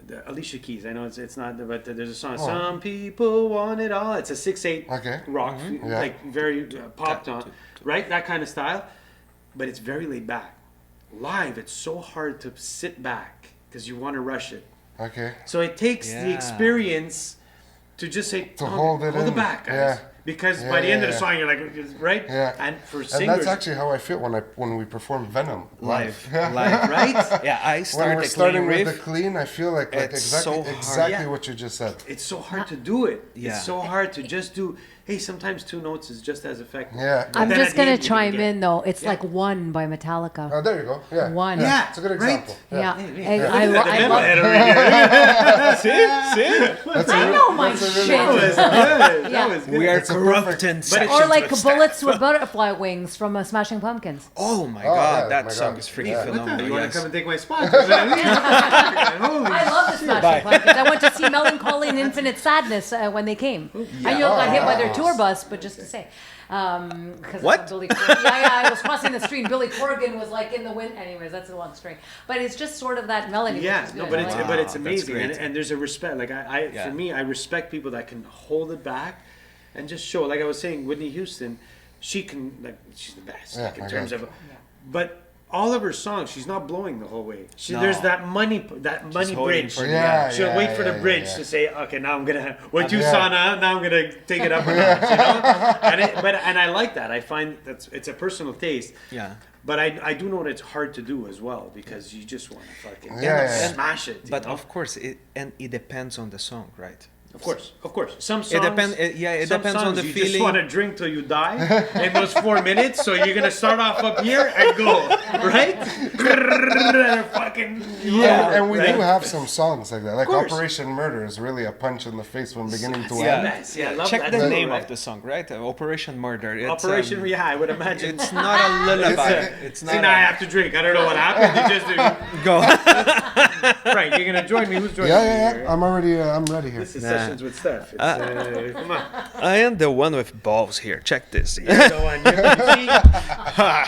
the Alicia Keys. I know it's not, but there's a song. Some people want it all. It's a 6/8 Okay. rock, Yeah. like very popped on, right? That kind of style, but it's very laid back. Live, it's so hard to sit back because you want to rush it. Okay. So it takes the Yeah. experience to just say, To hold it in. back, guys. Yeah. Because Yeah, by the end of yeah, the yeah. song, you're like, right? Yeah. And for And singers, that's actually how I feel when we perform Venom live. Live. right? Yeah, I When start we're a starting clean with riff. the clean, I feel like It's so hard. exactly Yeah. what you just said. It's so hard to do it. Yeah. It's so hard to just do. Hey, sometimes 2 notes is just as effective. Yeah. But I'm then just at the gonna end, you can chime get- in though. It's Yeah. like One by Metallica. Oh, there you go. Yeah. One. Yeah, It's a good right? example. Yeah, Hey, I look at the love. metalhead over here. That's I a know my That was shit. good. Yeah. That was good. We are It's a corrupt perfect- and But it Or should- like Stef. Bullets with Butterfly Wings from Smashing Pumpkins. Oh my Oh, god, yeah, that my song God. is freaking Yeah. phenomenal. You want to yes. come and take my spot? Holy I love the Smashing Pumpkins. I went to see Melancholy and Infinite Sadness when they came. I know got hit by their tour bus, but just to say. What? Billy Corgan, yeah, I was crossing the street. And Billy Corgan was like in the wind. Anyways, that's a long story. But it's just sort of that melody. Yeah, which is no, good. but I it's like but it. it's Wow, that's amazing, great. and there's a respect. Like Yeah. for me, I respect people that can hold it back, and just show. Like I was saying, Whitney Houston, she can she's the best Yeah, like, in my terms God. of, but all of her songs, she's not blowing the whole way. No. There's that money holding bridge. for- Yeah, She'll yeah, wait for the yeah, bridge yeah. to say, okay, now I'm gonna what you Yeah. saw now I'm gonna take it up a notch, you know. And I like that. I find it's a personal taste. Yeah. But I do know that it's hard to do as well because you just want to fucking Yeah. smash it. But you know? of course, it depends on the song, right? Of course. Some songs. It some depends on songs the you feeling. just want to drink till you die in those 4 minutes. So you're gonna start off up here and go right. Fucking And we right? do have some songs like that. Like course. Operation Murder is really a punch in the face from beginning to Yeah. end. Yes, yeah, I love Check that the too, name right? of the song, right? Operation Murder. It's, Operation. Yeah, I would imagine. It's not a lullaby. It's See, not. now I have to drink. I don't know what happened. You just Go. Frank, you're gonna join me. Who's joining Yeah, me? yeah, here? yeah. I'm already. I'm ready here. This is Nah. Sessions with Stef. It's, come on. I am the one with balls here. Check this. You're the one. You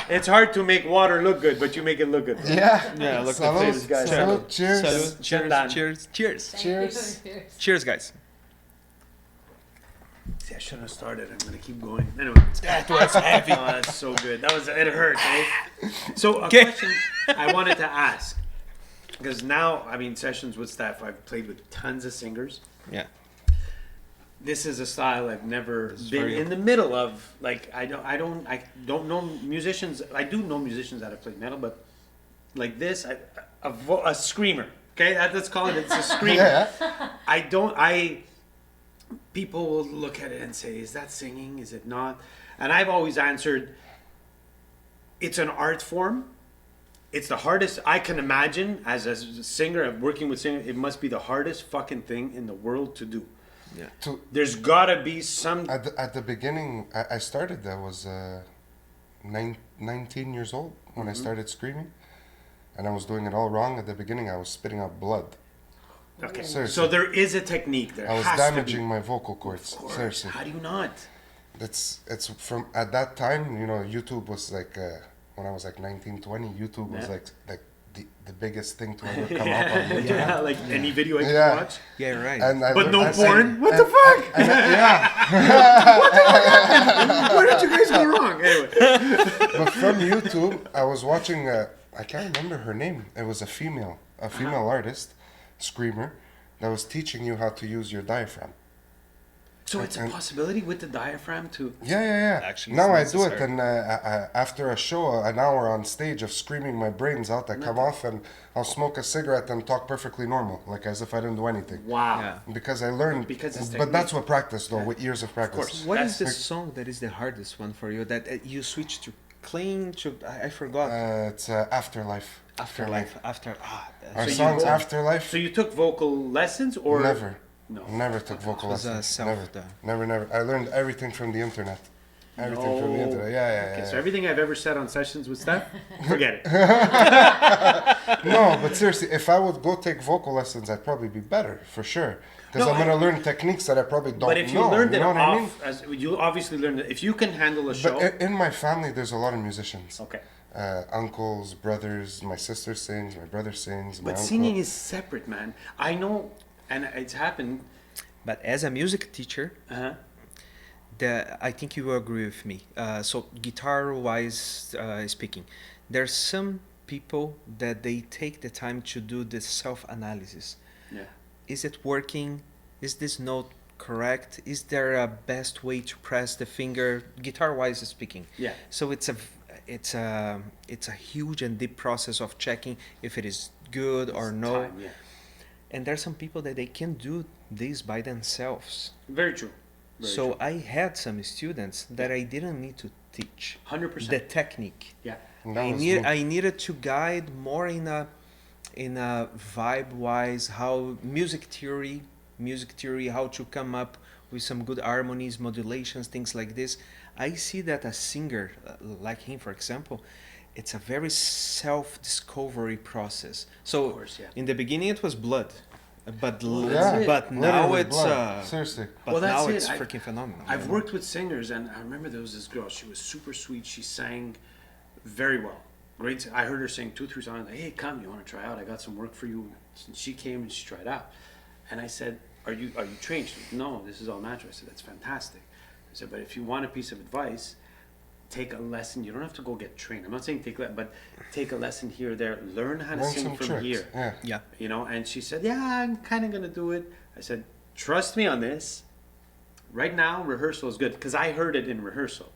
see, it's hard to make water look good, but you make it look good. Right? Yeah. Yeah, look at Salud, this, guys. salud, cheers. Salud. Cheers. Done. Cheers. Cheers. Cheers. Cheers, guys. See, I shouldn't have started. I'm gonna keep going. Anyway, That was heavy. oh, that's so good. It hurt. Eh? So a Okay. question I wanted to ask, because now Sessions with Stef. I've played with tons of singers. Yeah. This is a style I've never been very- in the middle of. Like I don't know musicians. I do know musicians that have played metal, but like this, a screamer. Okay, let's call it. It's a screamer. Yeah. People will look at it and say, is that singing? Is it not? And I've always answered, it's an art form. It's the hardest I can imagine as a singer, working with singers, it must be the hardest fucking thing in the world to do. Yeah. There's gotta be some. At the beginning, I started. I was 19 years old when I started screaming, and I was doing it all wrong. At the beginning, I was spitting out blood. Okay, Seriously. so there is a technique. There I was has damaging to be. my vocal cords. Of course. Seriously. How do you not? It's from at that time, YouTube was like when I was like 19, 20, YouTube was Yeah. like the biggest thing to ever come up on YouTube. Yeah, like any video I can Yeah. watch. Yeah, right. And I But learned- no and- porn? and- What and- the fuck? yeah. Where did you guys go wrong? Anyway. But from YouTube, I was watching. I can't remember her name. It was a female artist, screamer, that was teaching you how to use your diaphragm. So it's a possibility with the diaphragm to. Yeah. Actually, Now I it's do it, necessary. and after a show, an hour on stage of screaming my brains out, I come off and I'll smoke a cigarette and talk perfectly normal, like as if I didn't do anything. Wow. Yeah. Because I learned. Because it's but that's what practice, though, with years of practice. course. What is the That's- song that is the hardest one for you? That you switch to clean to? I forgot. It's Afterlife. Afterlife. After. Our So you song's go- Afterlife. So you took vocal lessons or Never. No. Never took vocal was, lessons. self- Never. I learned everything from the internet. Everything from the internet. Yeah. Okay, so everything I've ever said on Sessions with Stef, forget it. No, but seriously, if I would go take vocal lessons, I'd probably be better, for sure. Because No, I'm going to learn techniques that I probably don't know. But if you learned it know what off, I mean? as you obviously learned it. If you can handle a show, But in my family, there's a lot of musicians. okay. uncles, brothers. My sister sings. My brother sings. My But uncle. singing is separate, man. I know, and it's happened. But as a music teacher, Uh-huh. I think you will agree with me. So guitar-wise speaking, there's some people that they take the time to do the self-analysis. Yeah. Is it working? Is this note correct? Is there a best way to press the finger, guitar-wise speaking? Yeah. So it's a huge and deep process of checking if it is good or no. Time, yeah. And there's some people that they can do this by themselves. Very true. Very So true. I had some students that I didn't need to teach 100%. the technique. Yeah. That was me. I needed to guide more in a vibe wise, how music theory, how to come up with some good harmonies, modulations, things like this. I see that a singer like him, for example, it's a very self-discovery process. So Of course, yeah. in the beginning it was blood, but that's it. but now Literally it's blood. Seriously. but Well, that's now it. it's freaking phenomenal. I've worked with singers, and I remember there was this girl. She was super sweet. She sang very well. Great. I heard her sing 2-3 songs. Like, hey, come, you want to try out? I got some work for you. And she came and she tried out. And I said, are you trained? She said, no, this is all natural. I said, that's fantastic. I said, but if you want a piece of advice, take a lesson. You don't have to go get trained. I'm not saying but take a lesson here or there. Learn how to Learn sing some from tricks. here. Yeah. Yeah. You know, and she said, yeah, I'm kind of going to do it. I said, trust me on this. Right now, rehearsal is good because I heard it in rehearsal.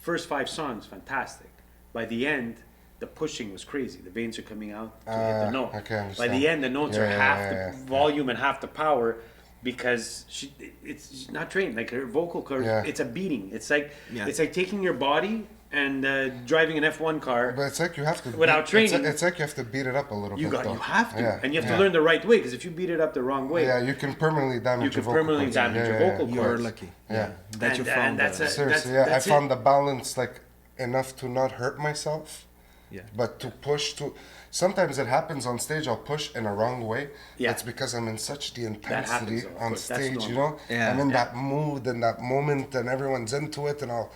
First 5 songs, fantastic. By the end, the pushing was crazy. The veins are coming out to hit the note. Okay, I By understand. the end, the notes Yeah, are yeah, half yeah, the yeah. volume and half the power because she's not trained. Like her vocal cords, Yeah. it's a beating. It's like Yeah. it's like taking your body and driving an F1 car. But it's like you have to Without training. It's like you have to beat it up a little You bit. you though. have to, Yeah, and you have yeah. to learn the right way. Because if you beat it up the wrong way, Yeah, you can permanently damage you your can vocal permanently cords. damage your vocal cords. You're lucky. Yeah. That you found and that's that. a- Seriously, That's- yeah. that's I found the balance like enough to not hurt myself, Yeah. but to push to. Sometimes it happens on stage. I'll push in a wrong way. Yeah. That's because I'm in such the intensity happens, of on course. That's stage. You normal. know, Yeah. I'm in that mood and that moment, and everyone's into it, and I'll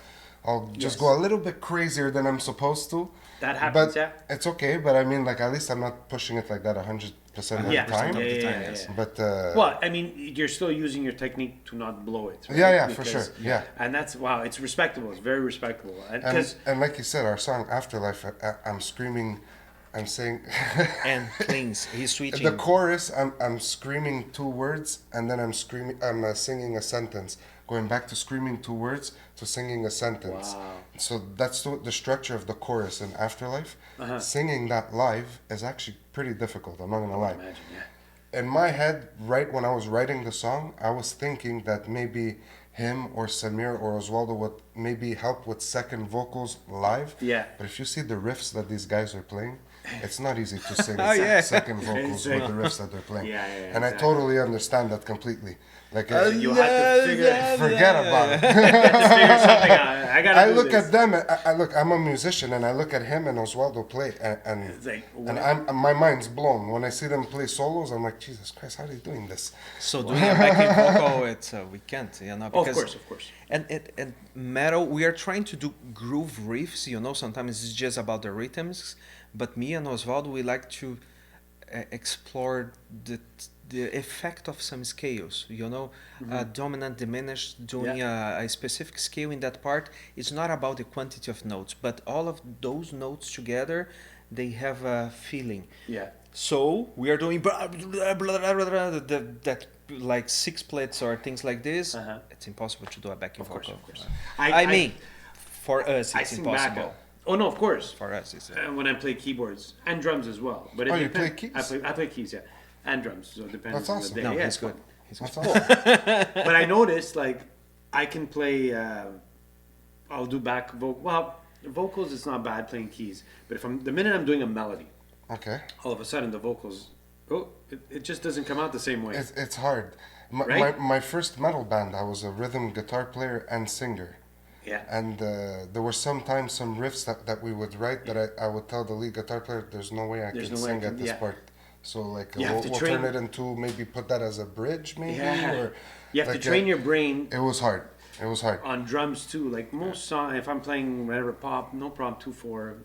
just Yes. go a little bit crazier than I'm supposed to. That happens, But yeah. it's okay. But I mean, like at least I'm not pushing it like that 100% of Yeah, the time. yeah, the yeah, time, yeah, yes. yeah. But Well, I mean, you're still using your technique to not blow it. Right? Yeah, for sure, yeah. And that's wow, it's respectable. It's very respectable. and, Because and like you said, our song Afterlife, I'm screaming, I'm saying. And cleans. He's switching. The chorus, I'm screaming 2 words, and then I'm singing a sentence. Going back to screaming 2 words to singing a sentence. Wow. So that's the structure of the chorus in Afterlife. Uh-huh. Singing that live is actually pretty difficult. I'm not gonna lie. imagine, yeah. In my head, right when I was writing the song, I was thinking that maybe him or Samir or Oswaldo would maybe help with second vocals live. Yeah. But if you see the riffs that these guys are playing, it's not easy to sing Oh, yeah. second vocals with the riffs that they're playing. Yeah, yeah, and I exactly. totally understand that completely. Like You had to figure forget about it. figure something out. I gotta I do look this. at them. I look. I'm a musician, and I look at him and Oswaldo play, and It's like, and what? my mind's blown when I see them play solos. I'm like, Jesus Christ, how are they doing this? So doing a backing vocal, it's we can't, you know, Oh, of because course. and metal, we are trying to do groove riffs. You know, sometimes it's just about the rhythms, but me and Oswaldo, we like to explore the effect of some scales. You know, dominant, diminished, doing a specific scale in that part. It's not about the quantity of notes, but all of those notes together, they have a feeling. Yeah. So we are doing that like 6-splits or things like this. Uh-huh. It's impossible to do a backing course, vocal. of course. I mean, for us I it's sing impossible. backup. Oh no, of course. For us, it's When I play keyboards and drums as well. But it Oh, you depends. play keys? I play keys, yeah, and drums. So it depends That's on awesome. the day. no, yeah, he's it's good. fun. He's good. That's awesome. But I noticed like I can play. I'll do back vocal. Well, vocals it's not bad playing keys, but if the minute I'm doing a melody, Okay. all of a sudden the vocals, it just doesn't come out the same way. It's hard. Right? My first metal band, I was a rhythm guitar player and singer. Yeah. And there were sometimes some riffs that we would write that I would tell the lead guitar player, there's no way I There's can no way I sing can- at this yeah. part. So like You have to we'll train- turn it into maybe put that as a bridge maybe Yeah. or You have like to train your brain It was hard. It was hard. on drums too. Like most songs, if I'm playing whatever pop, no problem, 2/4,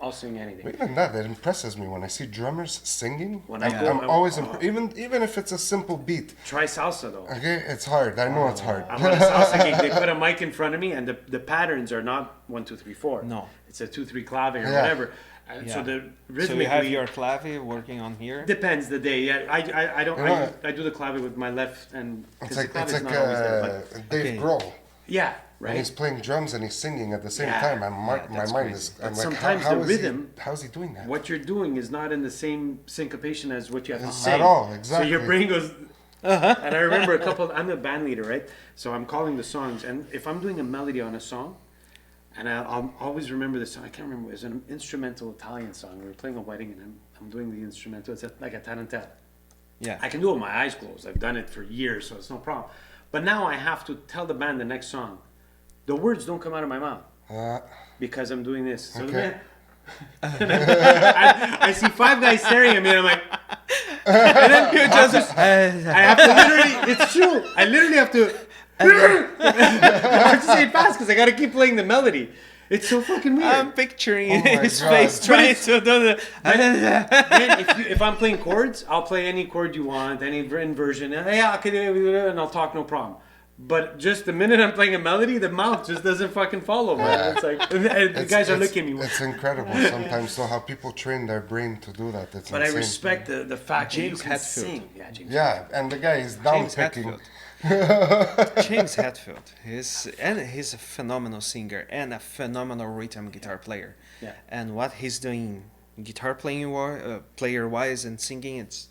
I'll sing anything. But even that, it impresses me when I see drummers singing. When I'm always even if it's a simple beat. Try salsa though. Okay, it's hard. I know it's hard. I'm on a salsa gig. They put a mic in front of me, and the patterns are not 1, 2, 3, 4. No. It's a 2, 3 clave or Yeah. whatever. And so the rhythmically. So you have your clave working on here. Depends the day. Yeah, I don't. You know, I do the clave with my left, and It's the like clave is not always there. But Dave Okay. Grohl. yeah, And right. he's playing drums and he's singing at the same Yeah. time. My that's mind crazy. is. But I'm like, sometimes how the is rhythm- how's he doing that? What you're doing is not in the same syncopation as what you have to At sing. all, So your exactly. brain goes. And I remember a couple. I'm a band leader, right? So I'm calling the songs, and if I'm doing a melody on a song, and I'll always remember the song. I can't remember. It was an instrumental Italian song. We were playing a wedding, and I'm doing the instrumental. It's like a tarantella. Yeah. I can do it with my eyes closed. I've done it for years, so it's no problem. But now I have to tell the band the next song. The words don't come out of my mouth because I'm doing this. So Okay. I see 5 guys staring at me, and I'm like, and then you just, I have to literally, it's true. I literally have to, I have to say it fast because I got to keep playing the melody. It's so fucking weird. I'm picturing Oh my his God. face trying to do the. Man, if I'm playing chords, I'll play any chord you want, any inversion. Yeah, okay, and I'll talk no problem. But just the minute I'm playing a melody, the mouth just doesn't fucking follow, man. It's like, the guys are looking at me. It's incredible sometimes. So how people train their brain to do that. It's But I insane. respect the fact that you James can Hetfield. sing. Yeah, James. Yeah, and the guy is down James picking. Hetfield. James Hetfield. He's a phenomenal singer and a phenomenal rhythm guitar player. Yeah. And what he's doing, guitar playing player wise and singing, it's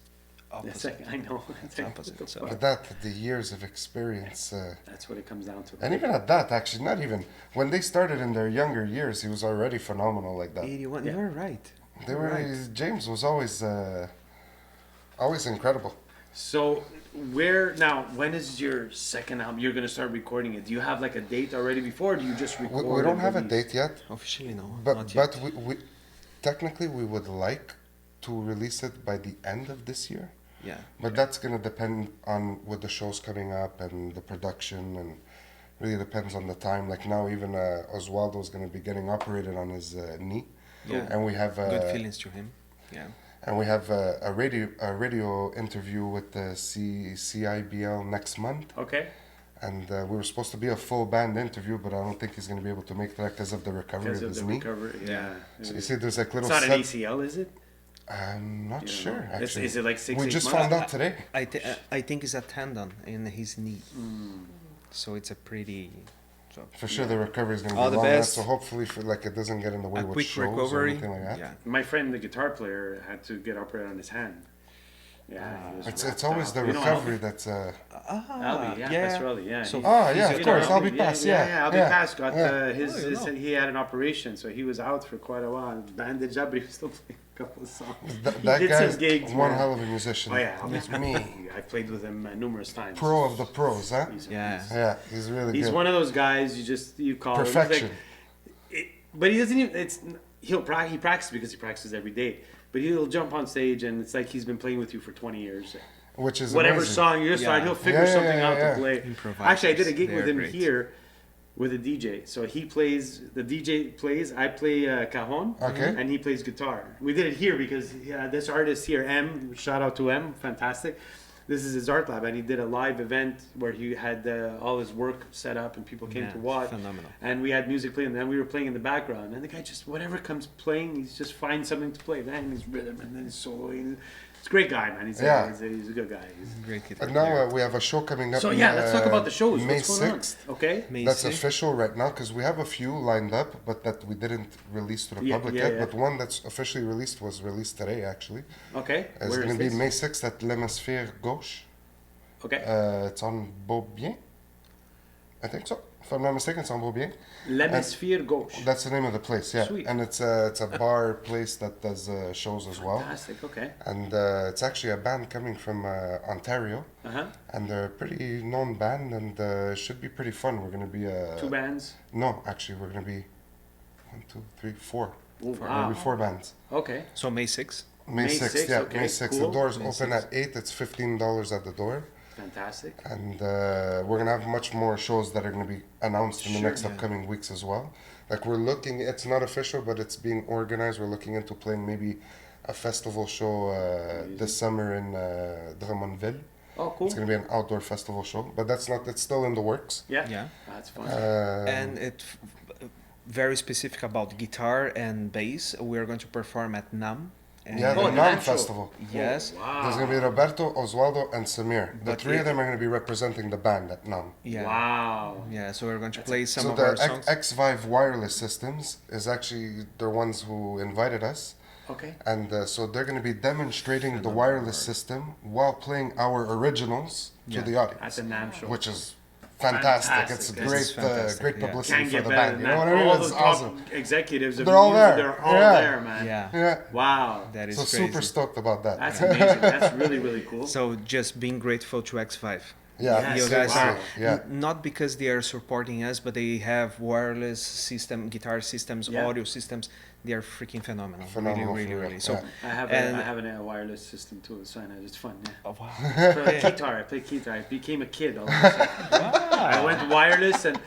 That's opposite. like, I know. It's like, opposite, what the so- fuck? But that, the years of experience, That's what it comes down to. and even at that, actually, not even when they started in their younger years, he was already phenomenal like that. 81. Yeah. You're right. They were James was always incredible. So when is your second album? You're gonna start recording it. Do you have like a date already before? Or do you just record? We don't and have a release? date yet, Officially, no. but not yet. we technically we would like to release it by the end of this year. Yeah. But that's gonna depend on with the shows coming up and the production, and really depends on the time. Like now, even Oswaldo's gonna be getting operated on his knee, Yeah. and we have Good feelings to him. Yeah. and we have a radio interview with the CIBL next month. Okay. And we were supposed to be a full band interview, but I don't think he's gonna be able to make that because of the recovery Because of of his the knee. recovery. Yeah. So you see, there's like little. It's not an set- ACL, is it? I'm not You don't sure. know. Actually, Is it like 6? we 8 just months? found out today. I think it's a tendon in his knee. So it's a pretty. So For sure, the recovery is gonna All be the long. best. So hopefully, it doesn't get in the way a with quick shows or recovery. anything like that. Yeah. My friend, the guitar player, had to get operated on his hand. Yeah. he was It's wrapped always up. the You know recovery that's. Albie, yeah, Pastor Albie, yeah. So- He- Oh, yeah, you of know, course, Albie yeah, Pass, yeah, yeah, Albie yeah, Pass got yeah. his, Oh, you know. he had an operation, so he was out for quite a while, bandaged up, but he was still playing a couple of songs. That did guy's some gigs, one man. hell of a musician. Oh yeah, It's me. I played with him numerous times. Pro of the pros, huh? He's, Yeah. Yeah, he's really he's good. one of those guys you call he's Perfection. but he doesn't even. He practices because he practices every day. But he'll jump on stage and it's like he's been playing with you for 20 years. Which is Whatever amazing. song you're starting, he'll figure Yeah, something yeah, out yeah. to play. Improvisers, Actually, I did a gig they with are him great. here with a DJ. So he plays, the DJ plays, I play cajon, Okay. and he plays guitar. We did it here because this artist here, M, shout out to M, fantastic. This is his art lab, and he did a live event where he had all his work set up and people came Yeah, to watch. phenomenal. And we had music playing, and then we were playing in the background. And the guy just, whatever comes playing, he's just finds something to play. Man, his rhythm and then his solo. He's a great guy, man. He's a good guy. Great guitar And now player. we have a show coming up. So in, yeah, let's talk about the shows. May What's going 6th. on? Okay. May That's 6th. official right now because we have a few lined up, but that we didn't release to the Yeah, public yeah, yet. yeah. But one that's officially released was released today, actually. Okay. It's Where going is to be this? May 6th at l'Hémisphère Gauche. Okay. It's on Beaubien. I think so. If I'm not mistaken, it's on Beaubien. L'Hémisphère Gauche. That's the name of the place, yeah. Sweet. And it's a bar place that does shows as well. Fantastic. Okay. And it's actually a band coming from Ontario. Uh-huh. And they're a pretty known band and should be pretty fun. We're going to be... 2 bands. No, actually, we're going to be 1, 2, 3, 4. Oh, We're going wow. to be 4 bands. Okay. So May 6th. May May 6th, 6th, yeah, okay, May 6th. cool. The doors May open 6th. at 8. It's $15 at the door. Like we're looking, it's not official, but it's being organized. We're looking into playing maybe a festival show this summer in Drummondville. Oh, cool. It's going to be an outdoor festival show, but it's still in the works. Yeah. Yeah. That's fun. And very specific about guitar and bass. We're going to perform at NAM. And Yeah, the Oh, NAM natural. Festival. Yes. Wow. There's going to be Roberto, Oswaldo, and Samir. The But three of it- them are going to be representing the band at NAM. Yeah. Wow. Yeah. So we're going to play some So of our the songs. X-Vive wireless systems is actually the ones who invited us. Okay. And so they're going to be demonstrating the wireless system while playing our originals to Yeah. the At audience, the NAM show. which is fantastic. Fantastic. It's This great, is fantastic, great yeah. publicity Can't for get the better band. than You know that. what I mean? All It's the top awesome. executives of They're all music, there. they're all Yeah. there, man. Yeah. Yeah. Wow. That is So crazy. super stoked about that. That's amazing. That's really, really cool. So just being grateful to X5. Yeah, Yes, You guys wow. are Yeah. not because they are supporting us, but they have wireless system, guitar systems, Yeah. audio systems. They are freaking phenomenal. Phenomenal, Really, for really, real. really. So, Yeah. I have a wireless system too. It's fine. It's fun. Yeah. oh, wow. For the guitar, I play guitar. I became a kid all of a sudden. I went wireless, and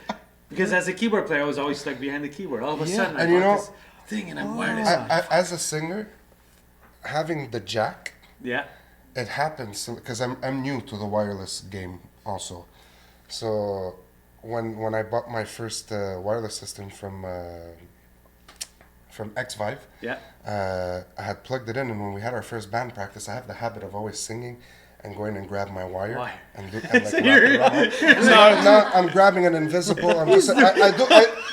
because as a keyboard player, I was always stuck behind the keyboard. All of a Yeah. sudden, I And you bought know- this thing, and I'm wireless. As a singer, having the jack, Yeah. it happens because I'm new to the wireless game also. So when I bought my first wireless system from X-Vive, Yeah. I had plugged it in, and when we had our first band practice, I have the habit of always singing and going and grab my wire Wire. and like wrap it around. So now I'm grabbing an invisible. I'm just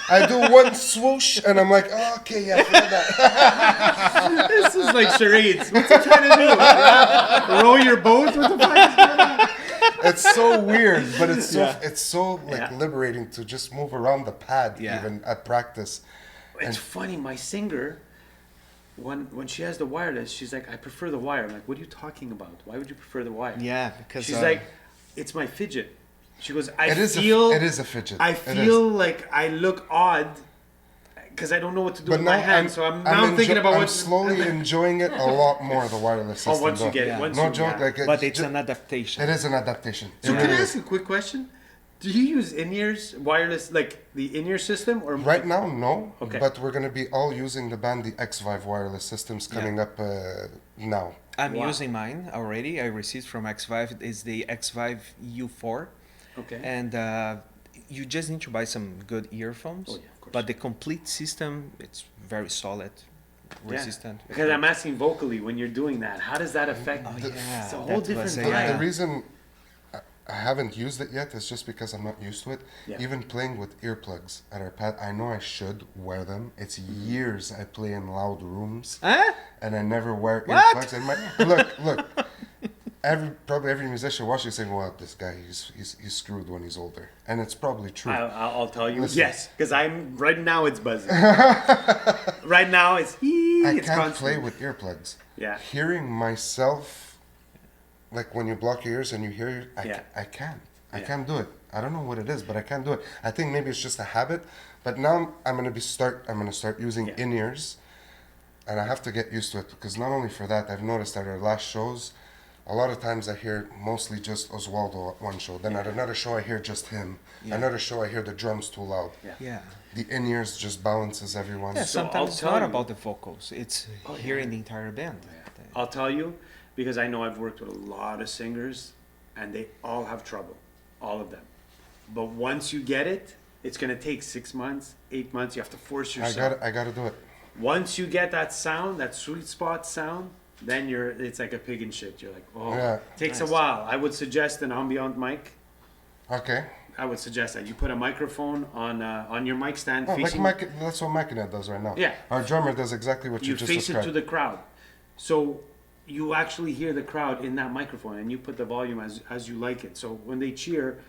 I do one swoosh, and I'm like, oh, okay, yeah, forget that. This is like charades. What's he trying to do? Row your boat? What the fuck is going on? It's so weird, but it's so like Yeah. liberating to just move around the pad Yeah. even at practice. It's funny. My singer, when she has the wireless, she's like, I prefer the wire. I'm like, what are you talking about? Why would you prefer the wire? Yeah, because She's like, it's my fidget. She goes, It is a fidget. I It feel like I look odd because I don't know what to do But with my now hand. So I'm thinking about I'm what. slowly enjoying it a lot more. The wireless system. Oh, once you though. get it, Yeah. once No you, joke, yeah. like but it's ju- an adaptation. It is an adaptation. So It can I really ask is. a quick question? Do you use in-ears wireless, like the in-ear system, or Right now, no. Okay. But we're gonna be all using the band the X-Vive wireless systems coming up now. I'm Wow. using mine already. I received from X5. It's the X5 U4. Okay. And you just need to buy some good earphones. Oh, yeah, of course. But the complete system, it's very solid, resistant. Because I'm asking vocally when you're doing that, how does that affect? Oh, The- yeah. It's a whole that different was a- vibe. yeah. The reason I haven't used it yet is just because I'm not used to it. Yeah. Even playing with earplugs at our pad, I know I should wear them. It's years I play in loud rooms, Huh? and I never wear What? earplugs. And look. Probably every musician watching is saying, "Well, this guy, he's screwed when he's older," and it's probably true. I'll tell you Listen. yes, because I'm right now it's buzzing. Right now it's I it's can't constant. play with earplugs. Yeah. Hearing myself, like when you block your ears and you hear, Yeah. I can't. I Yeah. can't do it. I don't know what it is, but I can't do it. I think maybe it's just a habit. But now I'm gonna start using Yeah. in-ears, and I have to get used to it because not only for that, I've noticed at our last shows, a lot of times I hear mostly just Oswaldo at one show. Then at another show I hear just him. Yeah. Another show I hear the drums too loud. Yeah. Yeah. The in-ears just balances everyone. Yeah, So I'll sometimes it's tell not you- about the vocals. It's hearing the entire band. I'll tell you, because I know I've worked with a lot of singers, and they all have trouble, all of them. But once you get it, it's gonna take 6 months, 8 months. You have to force yourself. I gotta do it. Once you get that sound, that sweet spot sound, then it's like a pig in shit. You're like, oh, Yeah. takes Nice. a while. I would suggest an ambient mic. Okay. I would suggest that you put a microphone on your mic stand Oh, like facing. that's what Makinet does right now. Yeah. Our drummer does exactly what you You just face it described. to the crowd, so you actually hear the crowd in that microphone, and you put the volume as you like it. So when they cheer,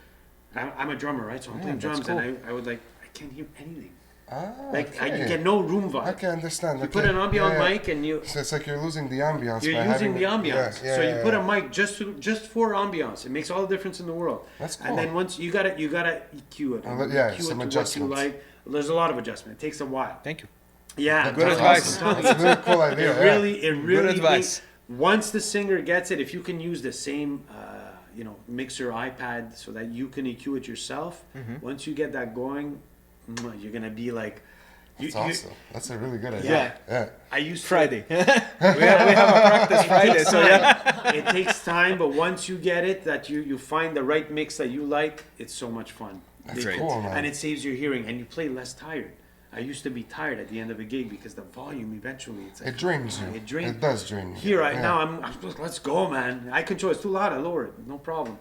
I'm a drummer, right? So I'm playing that's drums, and I would like I can't hear anything. Like okay. you get no room vibe. Okay, understand. You okay. put an ambient Yeah, yeah. mic, and So it's like you're losing the ambiance. you're by using having the ambiance. Yeah, So you yeah, put yeah. a mic just for ambiance. It makes all the difference in the world. That's And then cool. once you gotta EQ it. Yeah, EQ it some to what you adjustments. like. There's a lot of adjustment. It takes a while. Thank you. Yeah, Good that's advice. awesome. It's a really cool idea. It yeah. really advice. once the singer gets it, if you can use the same mixer iPad so that you can EQ it yourself, Mm-hmm. once you get that going, you're gonna be like That's awesome. That's a really good idea. Yeah. Yeah. I used Friday. we have a practice Friday, so yeah. It takes time, but once you get it, that you find the right mix that you like, it's so much fun. That's Great. cool, man. And it saves your hearing, and you play less tired. I used to be tired at the end of a gig because the volume eventually it's like, It drains you. It drains. It does drain you. Here right Yeah. now, I'm let's go, man. I control. It's too loud. I lower it. No problem.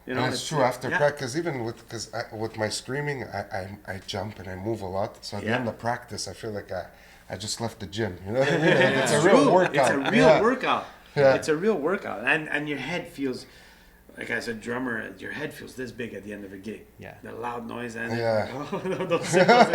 You know, And it's true after yeah. practice, even with my screaming, I jump and I move a lot. So at the Yeah. end of practice, I feel like I just left the gym. You know what I mean? It's a True. real workout. It's a real Yeah. workout. Yeah. It's a real workout, and your head feels like as a drummer, your head feels this big at the end of a gig. Yeah. The loud noise and Yeah. those cymbals,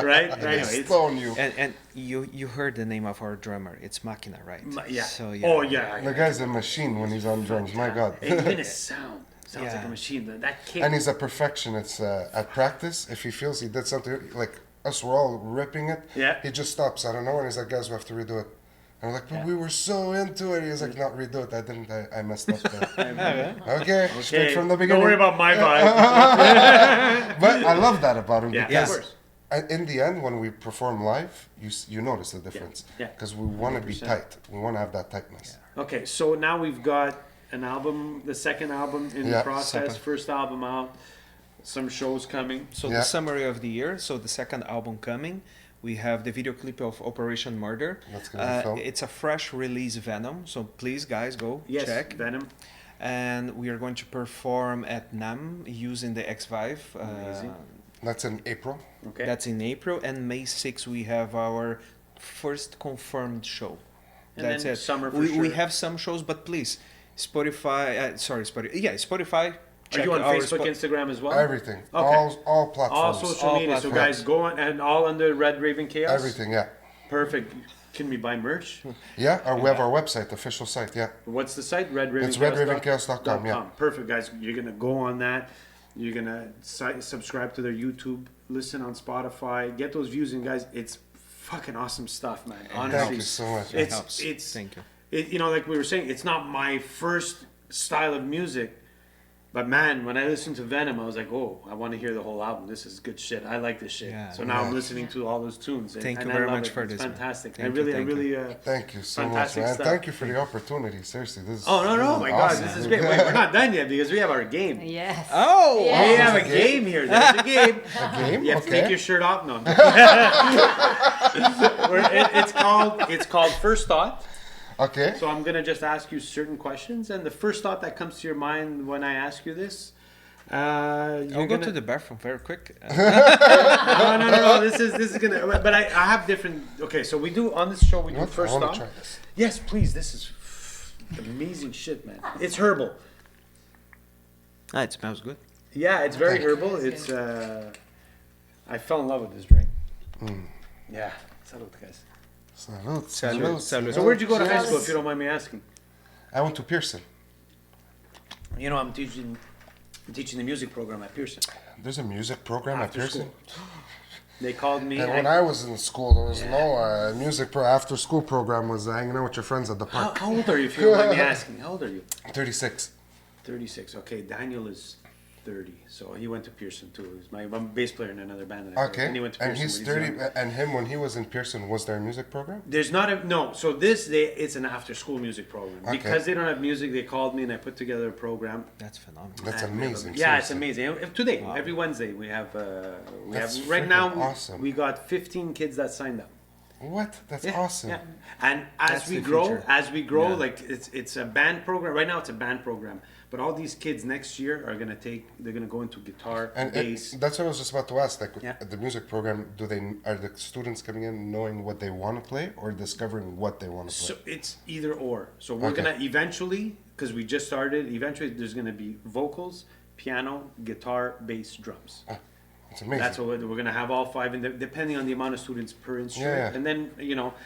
right? They Anyway, it's, stone you. And you heard the name of our drummer. It's Machina, right? yeah. So yeah. Oh yeah. The guy's a machine when he's on drums. My God. Even his sound sounds like Yeah. a machine. That kick. And he's a perfectionist at practice. If he feels he did something like us, we're all ripping it. Yeah. He just stops. I don't know. And he's like, guys, we have to redo it. And we're like, but we were so into it. He's like, not redo it. I didn't. I messed up there. Okay. Straight Okay, from the beginning. Don't worry about my vibe. But I love that about him Yeah, because of course. in the end, when we perform live, you notice the difference. Yeah. Because we want to be 100%. tight. We want to have that tightness. Okay, so now we've got an album, the second album in the Yeah. process, first album out, some shows coming. So Yeah. the summary of the year. So the second album coming. We have the video clip of Operation Murder. That's gonna be filmed. It's a fresh release Venom. So please, guys, go Yes, check. Venom. And we are going to perform at NAM using the X Vive. Amazing. That's in April. Okay. That's in April. And May 6th, we have our first confirmed show. And That's then it. summer for we sure. have some shows, but please, Spotify. Spotify. Are Check you on our Facebook, Instagram as well? Everything. Okay. All All platforms. social All media. So platforms. guys, go on and all under Red Raven Chaos. Everything. Yeah. Perfect. Can we buy merch? Yeah. Or we have our website, official site. Yeah. What's the site? RedRavenChaos.com. It's redravenchaos.com. Yeah. Perfect, guys. You're gonna go on that. You're gonna subscribe to their YouTube. Listen on Spotify. Get those views, and guys, it's fucking awesome stuff, man. Honestly, Thank you so much. It helps. It's Thank you. you know, like we were saying, it's not my first style of music, but man, when I listened to Venom, I was like, oh, I want to hear the whole album. This is good shit. I like this shit. Yeah. So now I'm Yeah. listening to all those tunes. And, Thank you and very I love much it. for It's this, man. fantastic. Thank I you, really, thank you. Thank you so much, Fantastic man. stuff. Thank you for the opportunity. Seriously, this is. Oh no, this is my God, awesome. this is great. Wait, we're not done yet because we have our game. Yes. Oh! Yeah. We have a There's a game here. There's a game. A game. You have to Okay. take your shirt off. No. It's called First Thought. Okay. So I'm gonna just ask you certain questions, and the first thought that comes to your mind when I ask you this, you're I'll go gonna. to the bathroom very quick. No. This is gonna. But I have different. Okay, so we do on this show. We do What? first I want thought. to try this. Yes, please. This is amazing shit, man. It's herbal. It smells good. Yeah, it's very Okay. herbal. It's. I fell in love with this drink. Yeah. Salud, guys. Salud. Salud, salud. So where'd you go to high school, if you don't mind me asking? I went to Pearson. You know, I'm teaching the music program at Pearson. There's a music program at After Pearson. school. They called me. And when I was in school, there was no music after school program. Was hanging out with your friends at the how, park. how old are you, if you don't mind me asking? How old are you? 36. 36. Okay, Daniel is 30, so he went to Pearson too. He's my bass player in another band. That I play. Okay. And he went to And Pearson. he's when 30. young. And him, when he was in Pearson, was there a music program? There's not a no. So it's an after-school music program. Okay. Because they don't have music, they called me and I put together a program. That's phenomenal. That's And we have amazing. yeah, it's seriously. amazing. Today, every Wednesday, we have That's right now. freaking awesome. We got 15 kids that signed up. What? That's Yeah, awesome. yeah. And as That's we the grow, future. Yeah. like it's a band program. Right now, it's a band program. But all these kids next year are they're gonna go into guitar, And bass. that's what I was just about to ask. Like Yeah. the music program, are the students coming in knowing what they want to play, or discovering what they want to play? So it's either or. So we're Okay. gonna eventually, because we just started. Eventually, there's gonna be vocals, piano, guitar, bass, drums. It's amazing. That's what we're gonna have all five, and depending on the amount of students per instrument. Yeah. And then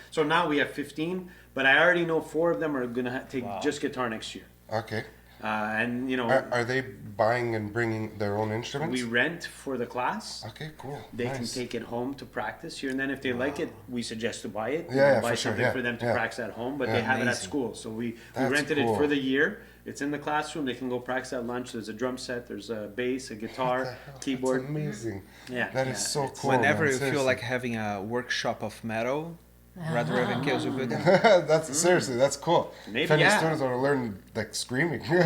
so now we have 15, but I already know 4 of them are gonna take just guitar next year. Okay. And Are they buying and bringing their own instruments? we rent for the class. Okay, cool. They can Nice. take it home to practice here, and then if they like it, we suggest to buy it. Yeah, buy for sure, something yeah, for them to yeah. practice at home, but Yeah. they have it at Amazing. school. So we That's rented it for cool. the year. It's in the classroom. They can go practice at lunch. There's a drum set. There's a bass, a guitar, keyboard. That's amazing. Yeah, That is yeah, so it's- cool. Whenever man, you feel seriously. like having a workshop of metal, rather than kills you good. That's seriously, that's cool. Maybe, if any yeah. students want to learn like screaming. Hey,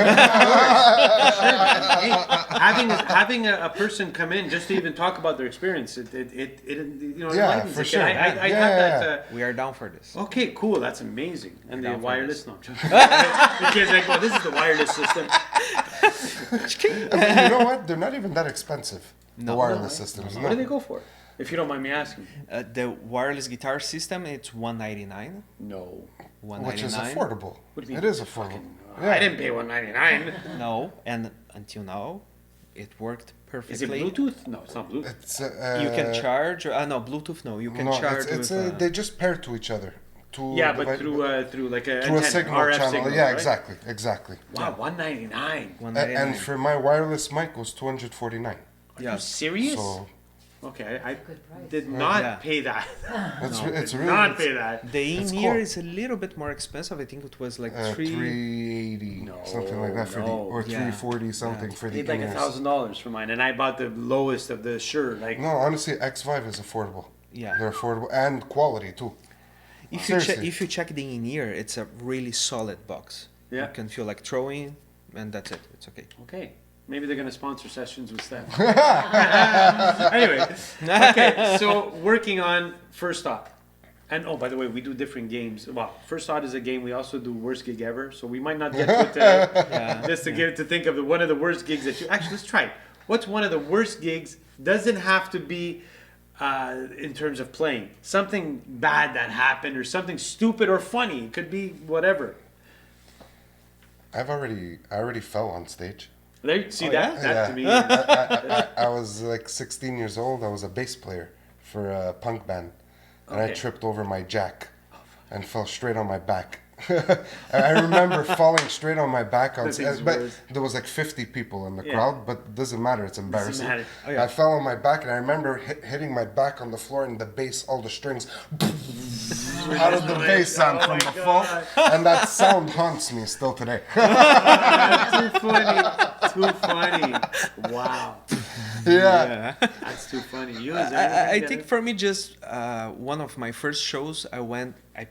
having a person come in just to even talk about their experience, it Yeah, enlightens for it. sure. I Yeah, have yeah, that. We are down for this. Okay, cool. That's amazing. And the down for wireless, no, I'm joking. The kids like, well, this is the wireless system. I mean, you know what? They're not even that expensive. The No. wireless systems. What do they go for? If you don't mind me asking. The wireless guitar system, it's $199. No. Which is $199. affordable. What do you It mean? is affordable. I didn't pay $199. No, and until now, it worked perfectly. Is it Bluetooth? No, it's not Bluetooth. It's You can charge. No, Bluetooth. No, you can no, charge it's with. they just pair to each other. Yeah, but through like a through a antenna, signal RF channel. signal, Yeah, right? exactly. Wow, $199. And for my wireless mic was 249. Are Yeah. you serious? So Okay, I Good price. did not Yeah. pay that. it's Did really not pay that. The It's in-ear cool. is a little bit more expensive. I think it was like 380 No, something like that for the no. or Yeah. 340 something for I the paid like in-ears. $1,000 for mine, and I bought the lowest of the Shure. Like, No, honestly, X5 is affordable. Yeah. They're affordable and quality too. Seriously. If you check the in-ear, it's a really solid box. Yeah. You can feel like throwing, and that's it. It's okay. okay, maybe they're gonna sponsor sessions with Stef. Anyway, okay. So working on First Thought, and oh, by the way, we do different games. Well, First Thought is a game. We also do Worst Gig Ever. So we might not get to it today. Yeah. Just to think of one of the worst gigs that you actually. Let's try it. What's one of the worst gigs? Doesn't have to be in terms of playing. Something bad that happened, or something stupid or funny. It could be whatever. I already fell on stage. There, see Oh, that? yeah? That to me. I was like 16 years old. I was a bass player for a punk band, and I Okay. tripped over my jack and fell straight on my back. I remember falling straight on my back on That stage, thing's but worse. there was like 50 people in the Yeah. crowd, but it doesn't matter. It's embarrassing. matter. Oh, yeah. I fell on my back, and I remember hitting my back on the floor, and the bass, all the strings, out of the bass sound Oh from my the fall, God. and that sound haunts me still today. Too funny. Too funny. Wow. Yeah. That's too funny. You, is there I anything think that- for me, just one of my first shows, I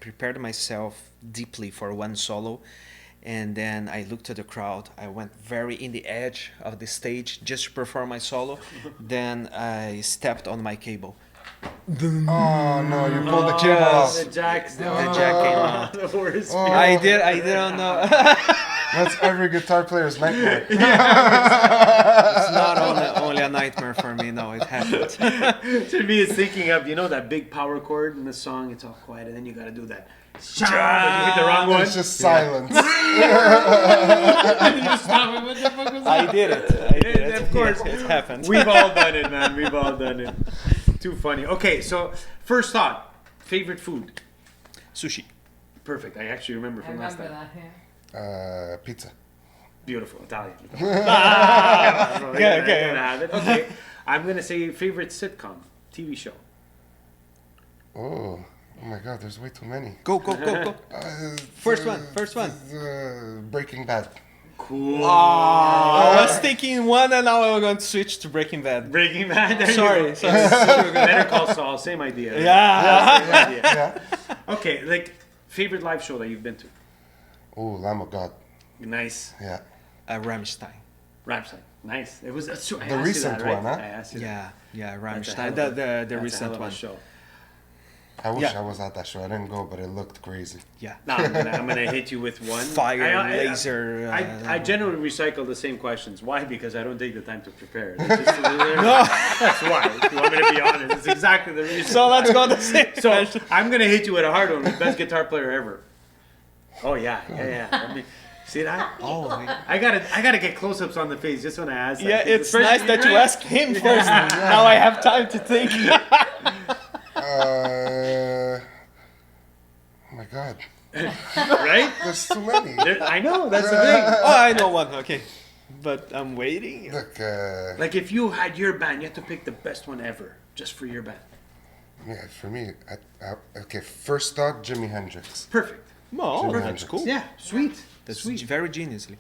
prepared myself deeply for one solo, and then I looked at the crowd. I went very in the edge of the stage just to perform my solo. Then I stepped on my cable. Oh no, you pulled the cable off. The jack's The jack came out. the worst. Oh. I didn't know. That's every guitar player's nightmare. It's not only a nightmare for me. No, it happened. To me, it's thinking of that big power chord in the song. It's all quiet, and then you got to do that. But you hit the wrong one. It's just silence. You stop it. What the fuck was that? I did it. Of course. It happened. We've all done it, man. We've all done it. Too funny. Okay, so First Thought, favorite food. Sushi. Perfect. I actually remember I from last remember time. that. Yeah. Pizza. Beautiful Italian. Okay. Okay, I'm gonna say favorite sitcom, TV show. Oh my God, there's way too many. Go. First one. Breaking Bad. Cool. I was thinking one, and now I'm going to switch to Breaking Bad. Breaking Bad. There you Sorry. go. Better Call Saul. Same idea. Yeah. Same idea. Yeah. Okay, like favorite live show that you've been to. Oh, Lamb of God. Nice. Yeah. Rammstein. Rammstein. Nice. It was The recent one, huh? I asked you that. Yeah, That's a Rammstein. hell of The a- that's a hell recent of a one. show. I wish Yeah. I was at that show. I didn't go, but it looked crazy. Yeah. No, I'm gonna hit you with one. Fire, laser. I generally recycle the same questions. Why? Because I don't take the time to prepare. That's why. If you want me to be honest, it's exactly the reason. So let's go the same So question. I'm gonna hit you with a hard one. Best guitar player ever. Oh yeah. Let me see that. Oh, I gotta get close-ups on the face just when I ask. that. yeah, it's First- nice that you ask him first. Now I have time to think. Oh my God. right? There's too many. I know, that's the thing. Oh, I know one. Okay, but I'm waiting. Look, Like if you had your band, you had to pick the best one ever just for your band. yeah, for me, okay, first thought, Jimi Hendrix. Perfect. Oh, Sure. that's cool. Yeah, sweet. That's sweet. very geniusly.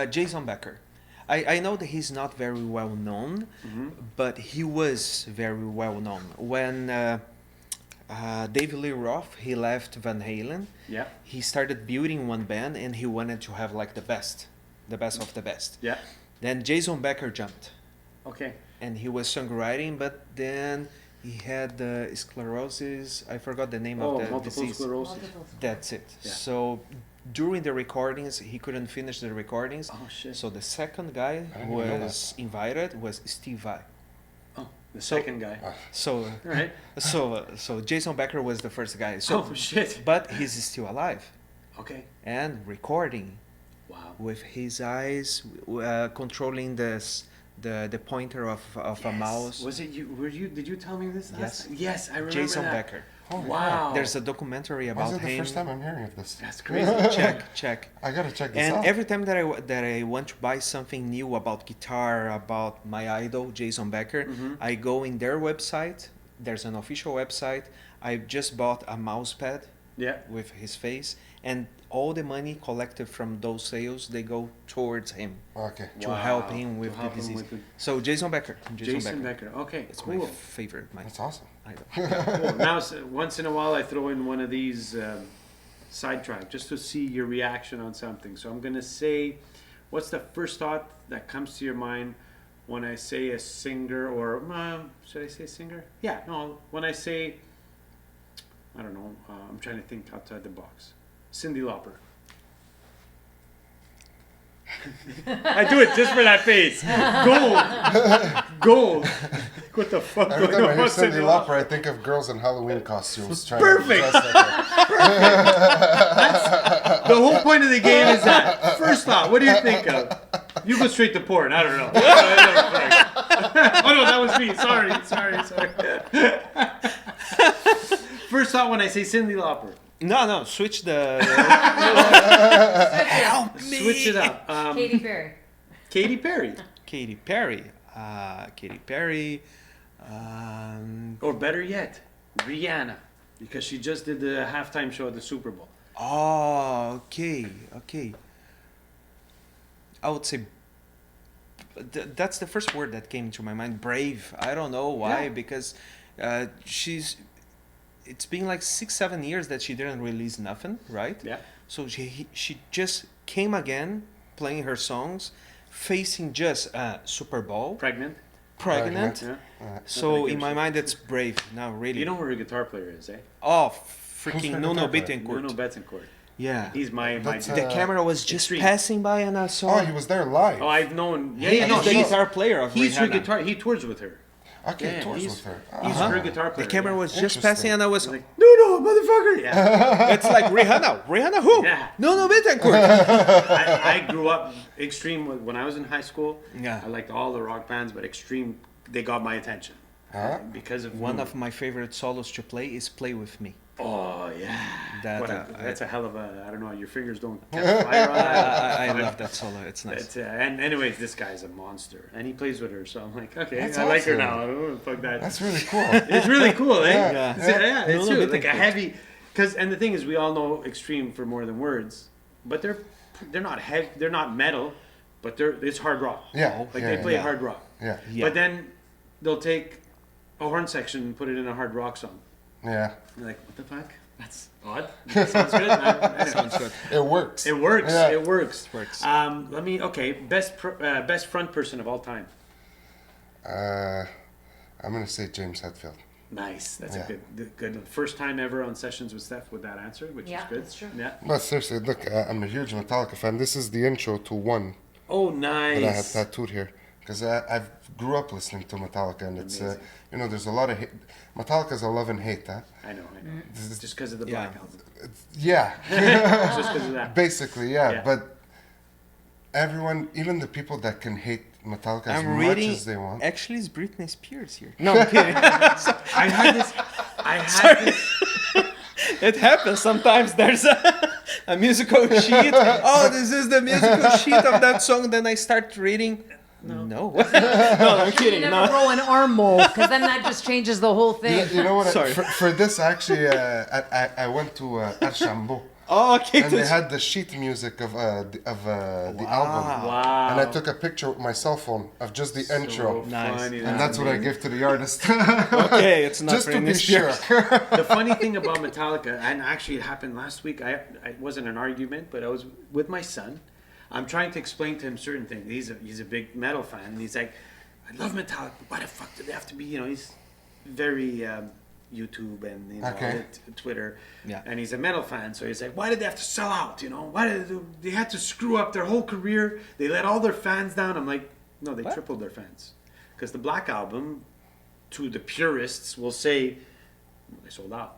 Jason Becker. I know that he's not very well known, but he was very well known. When David Lee Roth, he left Van Halen, Yeah. he started building one band and he wanted to have like the best of the best. Yeah. Then Jason Becker jumped Okay. and he was songwriting, but then he had sclerosis. I forgot the name Oh, of the multiple disease. sclerosis. That's it. Yeah. So during the recordings, he couldn't finish the recordings. Oh shit. So the second guy I who didn't know was invited was Steve Vai. Oh, the So- second guy. So, All right. so Jason Becker was the first guy. So, Oh shit. but he's still alive Okay. and recording Wow. with his eyes, controlling the pointer of a mouse. Was it you? Were you? Did you tell me this? Yes. Last time? Yes, I remember Jason that. Becker. Holy Wow. There's a documentary Why about is it the him. first time I'm hearing of this? That's crazy. Check. I gotta check this And out. every time that I want to buy something new about guitar, about my idol Jason Becker, I go in their website. There's an official website. I just bought a mouse pad Yeah. with his face, and all the money collected from those sales they go towards him Okay. to Wow. help him with To the help him disease. with the- So Jason Becker. Jason Becker. Okay. It's cool. my favorite. My That's awesome. idol. Cool. Now, once in a while, I throw in one of these sidetrack just to see your reaction on something. So I'm gonna say, what's the first thought that comes to your mind when I say a singer, or should I say singer? Yeah, no. When I say, I don't know. I'm trying to think outside the box. Cyndi Lauper. I do it just for that face. Gold. Gold. What the fuck? Every going time I on hear with Cyndi Cyndi Lauper, I think of girls in Halloween costumes trying Perfect. to dress like her. The whole point of the game is that. First thought, what do you think of? You go straight to porn. I don't know. Oh no, that was me. Sorry. First thought when I say Cyndi Lauper. No, switch the. Help Switch it up. Katy Perry. Katy Perry. Katy Perry. Katy Perry. Or better yet, Rihanna. Because she just did the halftime show at the Super Bowl. Oh, okay. I would say that's the first word that came to my mind. Brave. I don't know why, Yeah. because it's been like 6-7 years that she didn't release nothing, right? Yeah. So she just came again, playing her songs, facing just Super Bowl, Pregnant. pregnant. Yeah. So in my mind, it's brave. Now, really. You know who her guitar player is, eh? Oh, Who's freaking her Nuno guitar player? Bittencourt. Nuno Bettencourt. Yeah. He's my That's, dude. The camera was just Extreme. passing by and I saw. Oh, he was there live. Oh, I've known. Yeah, He's yeah, no, the he's, guitar player of he's her Rihanna. guitar. He tours with her. Okay, Yeah, tours he's- with her. He's Ah. her guitar The player. camera yeah. was just Interesting. passing and I was Like, no, motherfucker. Yeah. it's like Rihanna. Rihanna who? Yeah. No, Bittencourt. I grew up Extreme when I was in high school. Yeah. I liked all the rock bands, but Extreme, they got my attention Huh? because of One Nuno. of my favorite solos to play is Play With Me. Oh yeah. That, That's a hell of a. I don't know. Your fingers don't catch fire on that. I love that solo. It's nice. That's, and anyways, this guy's a monster, and he plays with her. So I'm like, okay, That's I like her awesome. now. Oh, fuck that. That's really cool. It's really cool, eh? Yeah. Yeah. Yeah, it's Nuno true. Like a Bittencourt. heavy, because and the thing is, we all know Extreme for more than words, but they're not heavy, they're not metal, but it's hard rock. Yeah. Like yeah, they play yeah. hard rock. Yeah. Yeah. But then they'll take a horn section and put it in a hard rock song. Yeah. You're like, what the fuck? That's odd. That sounds good. Anyway. Sounds good. It works. It works. Yeah. It works. Works. Best front person of all time. I'm gonna say James Hetfield. Nice. That's Yeah. a good. First time ever on Sessions with Stef with that answer, which Yeah, is good. that's true. Yeah. But seriously, look, I'm a huge Metallica fan. This is the intro to one Oh, that I had nice. tattooed here because I've grew up listening to Metallica, and it's Amazing. there's a lot of hate. Metallica's a love and hate, huh? I know. This is- Just because of the Yeah. Black Album. Yeah, Just because of that. basically, yeah. Yeah. But everyone, even the people that can hate Metallica as I'm much reading. as they want. Actually, it's Britney Spears here. No, I'm kidding. I had this. It happens sometimes. There's a musical sheet. Oh, this is the musical sheet of that song. Then I start reading. No. No, I'm kidding. You never grow an arm mole, because then that just changes the whole thing. You know what? Sorry. For this, actually, I went to Archambault. Oh, okay. And they had the sheet music of the album. Wow. And I took a picture with my cell phone of just the intro. Nice. Funny, And that's what I give to the artist. Okay, it's not just for to be sure. sure. The funny thing about Metallica, and actually it happened last week, it wasn't an argument, but I was with my son. I'm trying to explain to him certain things. He's a big metal fan, and he's like, I love Metallica, but why the fuck do they have to be, he's very YouTube and Twitter, and he's a metal fan, so he's like, why did they have to sell out, why did they had to screw up their whole career, they let all their fans down. I'm like, no, they tripled their fans, because the Black Album, to the purists, will say they sold out.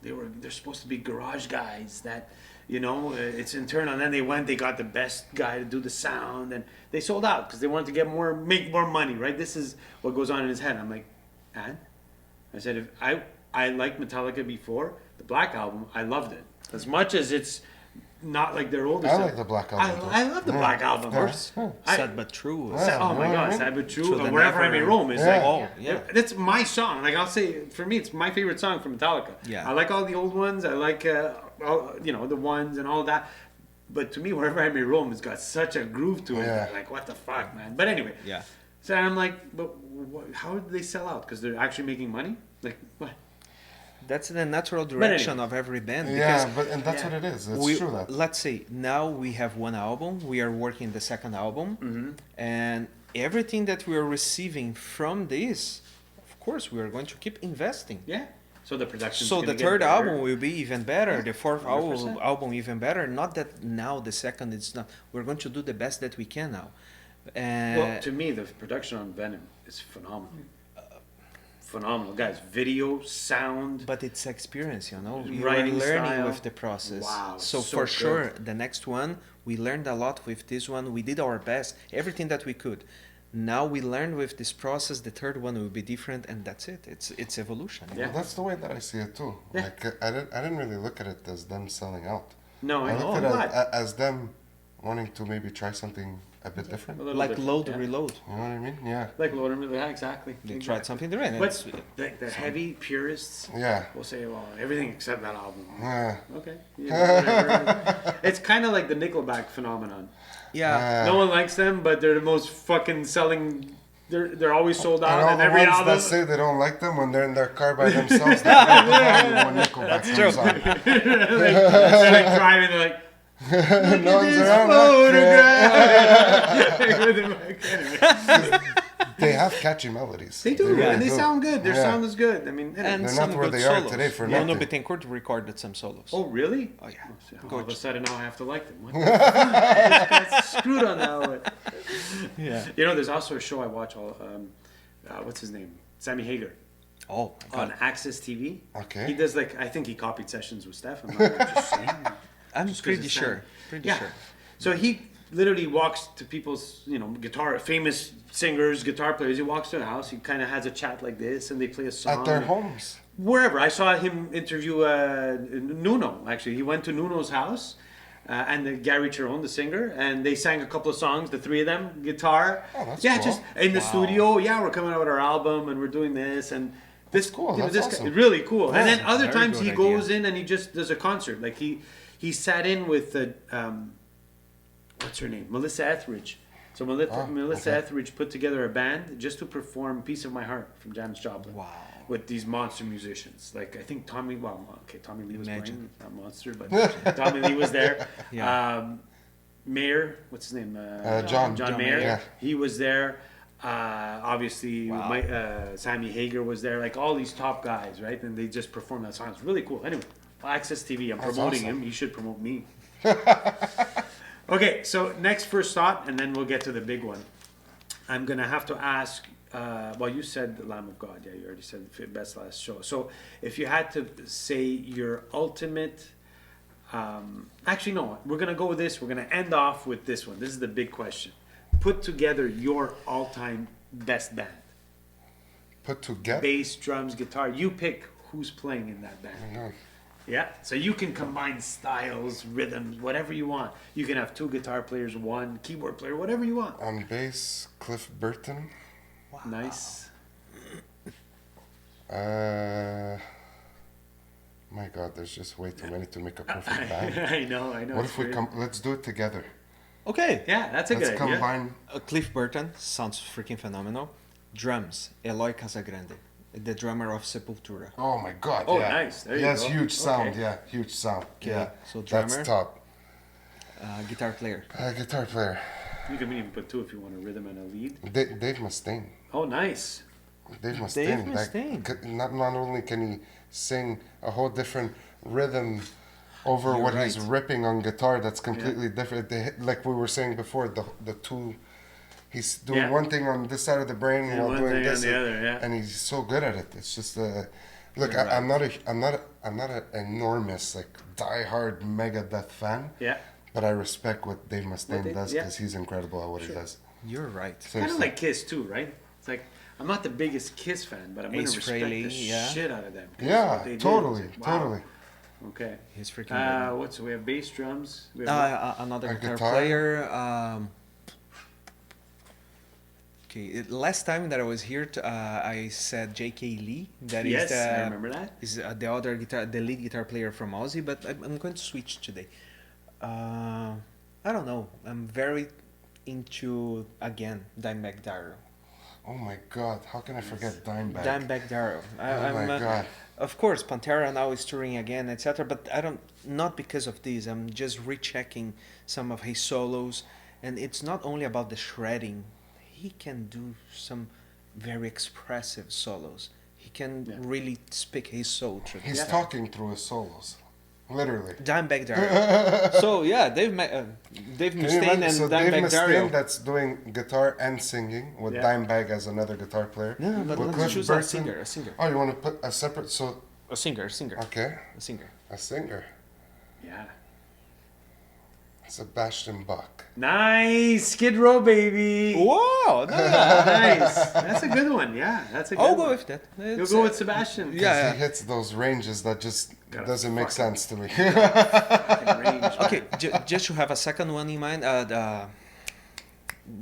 They're supposed to be garage guys that, it's internal. And then they got the best guy to do the sound, and they sold out because they wanted to make more money, right? This is what goes on in his head. I'm like, and I said, if I liked Metallica before the Black Album, I loved it as much as it's not like their older I stuff. like the Black Album. I love the Black Album. Of course. Sad but true. Oh my God, Sad but True. the Wherever I Never- May Roam is that's my song. Like I'll say, for me, it's my favorite song from Metallica. Yeah. I like all the old ones. I like all, the ones and all that. But to me, Wherever I May Roam has got such a groove to it. Yeah. Like what the fuck, man. But anyway. Yeah. So I'm like, but how did they sell out? Because they're actually making money. Like what? That's the natural direction of every band. Yeah, Because and that's what it is. It's true that. let's say now we have one album. We are working the second album, and everything that we are receiving from this, of course, we are going to keep investing. Yeah. So the production. So the third album will be even better. The fourth 100%. album even better. Not that now the second it's not. We're going to do the best that we can now. Well, to me, the production on Venom is phenomenal. Phenomenal, guys. Video, sound. But it's experience, you are Writing learning style. with the process. Wow, So so for good. sure, the next one, we learned a lot with this one. We did our best, everything that we could. Now we learned with this process. The third one will be different, and that's it. It's evolution. Yeah. Well, that's the way that I see it too. Yeah. Like I didn't really look at it as them selling out. No, I I know. looked I'm at it glad. as them wanting to maybe try something a bit different. A You little Like different, load, yeah. reload. know what I mean? Yeah. Like Lord and Miller, yeah, exactly. They Exactly. tried something different. But the heavy purists Yeah. will say, well, everything except that album. Yeah. Okay. Whatever. It's kind of like the Nickelback phenomenon. Yeah. No one likes them, but they're the most fucking selling. They're always sold And out all on the every ones album. that say they don't like them when they're in their car by themselves, they like the volume when Nickelback comes on. They're like driving, they're like, No one's this around. photograph. They have catchy melodies. They do, really and they do. sound good. Their Yeah. sound is good. I mean, And They're some not where good they are solos. today for Mono nothing. Bittencourt recorded some solos. oh really? Oh, yeah. All of a sudden now I have to like them. What the fuck? This guy's screwed on that one. Yeah. There's also a show I watch. What's his name? Sammy Hagar Oh, my on God. Access TV. Okay. He does I think he copied sessions with Stef. I'm not just saying. I'm Just 'cause pretty it's sure. Sam. Pretty Yeah. sure. So he literally walks to people's, famous singers, guitar players. He walks to a house. He kind of has a chat like this, and they play a song. At their homes. Wherever. I saw him interview Nuno, actually. He went to Nuno's house, and Gary Cherone, the singer, and they sang a couple of songs, the three of them, guitar. Oh, that's yeah, cool. just in the studio. Yeah, we're coming out with our album, and we're doing this, and this cool. You know, That's this awesome. really cool. And then other Very times good he idea. goes in and he just does a concert. Like he sat in with the what's her name, Melissa Etheridge. So Melissa okay. Etheridge put together a band just to perform "Piece of My Heart" from Janis Joplin. Wow. With these monster musicians, like I think Tommy Lee was Imagine. playing, not monster, but Tommy Lee was there. Yeah. Mayer, what's his name? John Mayer. Mayer. Yeah. He was there. Obviously, Wow. Sammy Hagar was there. Like all these top guys, right? And they just performed that song. It's really cool. Anyway, Access TV. I'm That's promoting awesome. him. He should promote me. Okay, so next first thought, and then we'll get to the big one. I'm gonna have to ask. Well, you said the Lamb of God. Yeah, you already said the best last show. So, if you had to say your ultimate, actually no, we're gonna go with this. We're gonna end off with this one. This is the big question. Put together your all-time best band. Put together. Bass, drums, guitar. You pick who's playing in that band. Yeah, so you can combine styles, rhythms, whatever you want. You can have 2 guitar players, 1 keyboard player, whatever you want. On bass, Cliff Burton. Nice. My God, there's just way too many to make a perfect band. I know. What it's if we weird. come? Let's do it together. Okay. Yeah, that's a Let's good idea. combine. Cliff Burton sounds freaking phenomenal. Drums, Eloy Casagrande, the drummer of Sepultura. Oh my God! Oh, yeah. nice. There you Yes, go. huge sound. Okay. Yeah, huge sound. Okay, Yeah, so that's drummer. top. Guitar player. Guitar player, You can even put 2 if you want a rhythm and a lead. Dave Mustaine. Oh, nice. Dave Mustaine. Mustaine. Not only can he sing a whole different rhythm over You're what right. he's ripping on guitar, that's completely different. Like we were saying before, the two. He's doing Yeah. one thing on this side of the brain And while one doing thing this, on the other, yeah. and he's so good at it. It's just look. You're I'm not an enormous like die-hard Megadeth fan, Yeah. but I respect what Dave Mustaine they- does yeah. because he's incredible at what he does. You're right. Kind of Seriously. like Kiss too, right? It's like I'm not the biggest Kiss fan, but I'm going Ace to respect Frehley, the yeah. shit out of them. 'cause Yeah, what they did totally, was like, wow. totally. Okay. He's freaking good. What's we have bass drums. We have Another A guitar, guitar? player. Last time that I was here, I said J.K. Lee. That is yes, the, I remember that. is the other guitar, the lead guitar player from Ozzy. But I'm going to switch today. I don't know. I'm very into again Dimebag Darrell. Oh my God! How can I forget Dimebag? Dimebag Darrell. Oh my God! Of course, Pantera now is touring again, etc. But I don't, not because of this. I'm just rechecking some of his solos, and it's not only about the shredding. He can do some very expressive solos. He can Yeah. really speak his soul through. He's this. talking through his solos, literally. Dimebag Darrell. So yeah, Dave Can you Mustaine imagine? and So Dave Dimebag Darrell. Mustaine that's doing guitar and singing with Yeah. Dimebag as another guitar player. No, but With let's Cliff choose Burton. a singer. Oh, you want to put a separate? So A singer. okay, A singer. a singer. Yeah. Sebastian Bach. Nice, Skid Row, baby. Whoa! Nice. That's a good one. Yeah, that's a good I'll one. go with that. You'll It's, go with Sebastian. Yeah. He hits those ranges that just Got a doesn't make fucking- sense to me. Fucking range, Okay, man. just to have a second one in mind,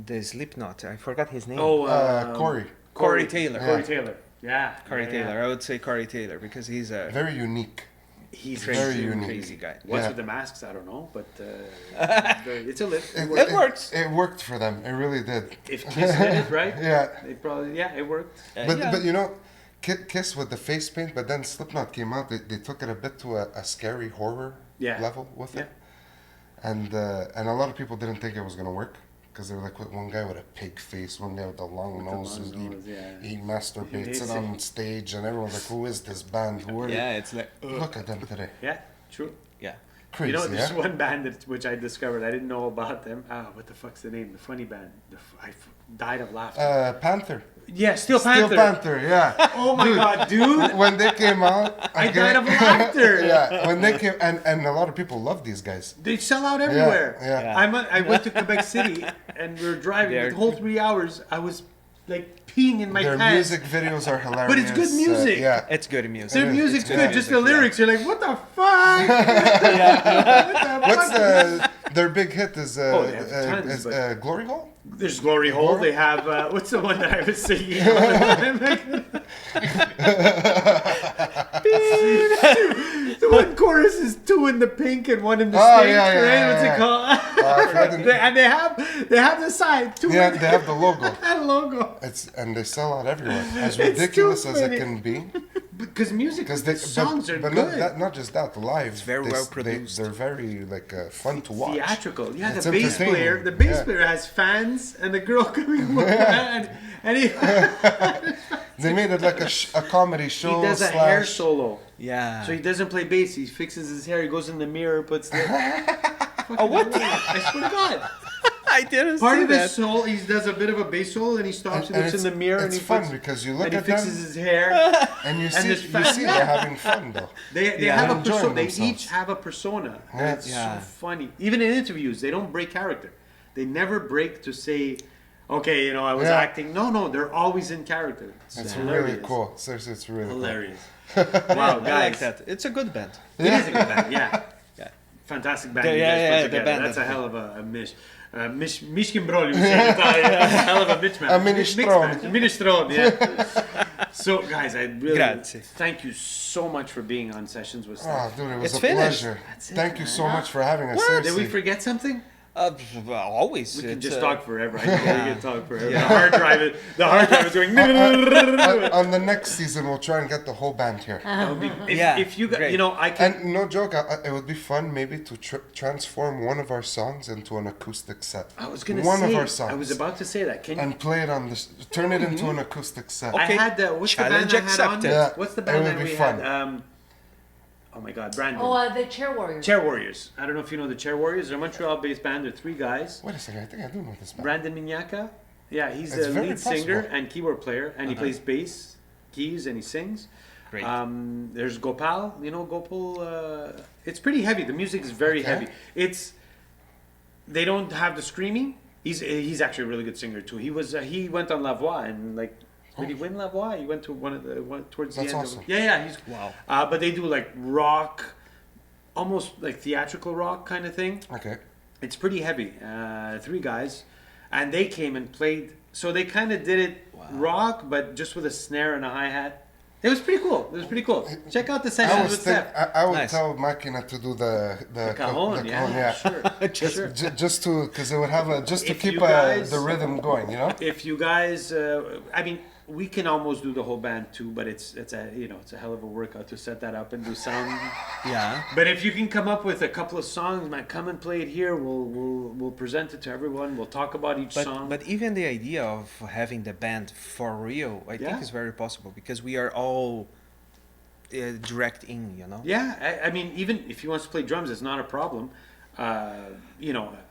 the Slipknot. I forgot his name. Oh, Corey. Corey Taylor. Yeah. Corey Taylor. Yeah. Corey yeah, Taylor. I would say Corey Taylor because he's a Very unique. He's crazy, very unique. crazy guy. What's Yeah. with the masks? I don't know, but it's a lift. It It worked. works. It worked for them. It really did. If Kiss did it, right? Yeah. They probably, yeah, it worked. But you know, Kiss with the face paint, but then Slipknot came out. They took it a bit to a scary horror Yeah. level with it, and a lot of people didn't think it was gonna work because they were like, one guy with a pig face, one guy with a long With the nose, long he, nose, yeah. he masturbates It's- it on stage, and everyone's like, who is this band? Who are Yeah, it's like they? Look at them today, Yeah, true. yeah. crazy. You know, there's yeah? one band which I discovered. I didn't know about them. What the fuck's the name? The funny band. Died of laughter. Panther. Yeah, Steel Steel Panther. Panther. Yeah. Oh my god, dude! When they came out, I died of laughter. Yeah, when they came, and a lot of people love these guys. They sell out everywhere. yeah. I went to Quebec City and we were driving They're- the whole 3 hours. I was like peeing in my Their pants. music videos are hilarious. But it's good music. yeah. It's good music. Their It is. music's It's good, good just the music, yeah. lyrics. You're like, what the fuck? What's their big hit is Oh, they have tons, is but- Glory Hole? There's Glory Hole. Glory? They have what's the one that I was singing? all the time? The one chorus is 2 in the pink and 1 in the Oh, state. yeah, yeah, right? yeah, What's yeah. it called? And they have the side 2 Yeah, in they have the logo. that logo. And they sell out everywhere. As It's ridiculous too as it funny. can be, Because music, because they songs are but good. not just that, live. very well produced. They're very fun to watch. Theatrical. Yeah, It's the bass entertaining. player. The bass Yeah. player has fans, and the girl coming over, and he They made it like a comedy show. does a hair slash- solo. Yeah. So he doesn't play bass. He fixes his hair. He goes in the mirror, puts the. Oh, what? I swear to God. I didn't Part see of that. his soul, he does a bit of a bass solo, and he stops and, looks in the mirror, and it's he fun puts, because you look and he at them fixes his hair. and you there's see fans. they're having fun though. They Yeah. have a They're enjoying persona. They themselves. each have a persona. Yeah. And it's Yeah. so funny. Even in interviews, they don't break character. They never break to say, okay, you know, I was Yeah. acting. No, they're always in character. It's hilarious. really cool. Seriously, it's really Hilarious. Wow, I like guys. that. It's a good band. It is a good band, yeah. Yeah. Fantastic band Yeah, you guys yeah, put the together. band That's a is hell of a mish. Mishkin you say in Italian. Hell of a mitch man. A minestrone. Minestrone, yeah. So, guys, I really Grazie. thank you so much for being on Sessions with Stef. Oh, dude, it was It's a finished. pleasure. That's it, Thank you man. so much for having us. Did Seriously. we forget something? Well, always. We can It's, just talk forever. I know we can talk forever. Yeah. The hard drive is going. On the next season, we'll try and get the whole band here. That would be- if, Yeah, if you got, great. you know, I can. And no joke, it would be fun maybe to transform one of our songs into an acoustic set. I was gonna one say. of our songs. I was about to say that. Can you? And play it on this, turn it into an acoustic set. Okay. I had what's Challenge the band I had on? accepted. Yeah, What's the it band would that be we fun. had? Oh my God, Brandon. the Chair Warriors. Chair Warriors. I don't know if you know the Chair Warriors. They're a Montreal-based band. They're 3 guys. Wait a second, I think I do know this band. Brandon Mignacca. Yeah, he's It's the very lead singer possible. and keyboard player, and he plays bass, keys, and he sings. Great. There's Gopal. You know Gopal. It's pretty heavy. The music is very Okay. heavy. They don't have the screaming. He's actually a really good singer too. He went on La Voix and like. Did he win La Voix? He went to one towards That's the end. awesome. Yeah. He's Wow. But they do like rock, almost like theatrical rock kind of thing. Okay. It's pretty heavy. 3 guys, and they came and played. So they kind of did it rock, but just with a snare and a hi hat. It was pretty cool. Check out the I sessions was with think, Stef. I would Nice. tell Makina to do the Cajon, the yeah, cajon, sure. just to because it would have just to If keep you guys- the rhythm going, you know. If you guys, I mean, we can almost do the whole band too, but it's a hell of a workout to set that up and do sound. Yeah. But if you can come up with a couple of songs, man, come and play it here. We'll present it to everyone. We'll talk about each song. But even the idea of having the band for real, I Yeah. think is very possible because we are all direct in, you know. Yeah, I mean, even if he wants to play drums, it's not a problem.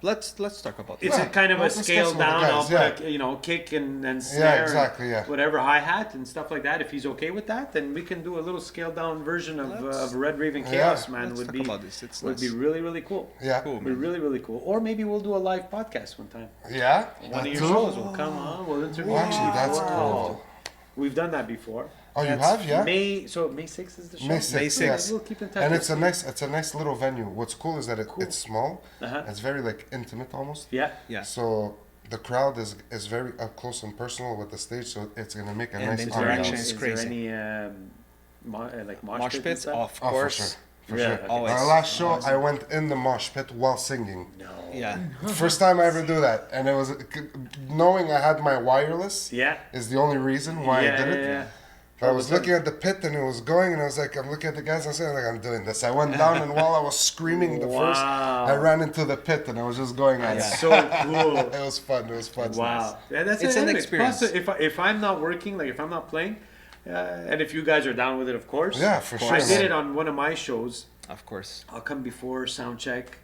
Let's talk about It's Yeah, a kind of we'll a discuss scaled with the down. guys, I'll put a kick and snare, Yeah, exactly. Yeah. and whatever hi hat and stuff like that. If he's okay with that, then we can do a little scaled down version of Red Raven Chaos. Man, Let's would talk be about this. It's would be nice. really cool. Yeah. Cool, Would be man. really cool. Or maybe we'll do a live podcast one time. Yeah. One of that your too? shows will come on. We'll interview. Well, actually, that's Wow. cool. We've done that before. Oh, you That's have, yeah. May 6th is the show. May 6th, May yes. We'll keep in touch. And with it's a nice little venue. What's cool is that it's small. Uh-huh. It's very like intimate almost. Yeah. Yeah. So the crowd is very up close and personal with the stage, so it's gonna make a And nice the Is there any, interaction ambiance. is is crazy. there any like mosh Mosh pits and pits, stuff? of Oh, for course. sure. For Yeah, sure. okay. Always. Our last show, I went in the mosh pit while singing. No. Yeah. First time I ever do that, and it was knowing I had my wireless Yeah. is the only reason why I did it. Yeah. But I was looking at the pit and it was going, and I was like, I'm looking at the guys, and I said, like, I'm doing this. I went down, and while I was screaming first, Wow. I ran into the pit, and I was just going at it. So cool. It was fun. It was fun. Wow. Yeah, that's It's it. an Anyway, experience. Plus, if I'm not working, like if I'm not playing, and if you guys are down with it, of course. Yeah, for sure. I did man. it on one of my shows. Of course. I'll come before sound check.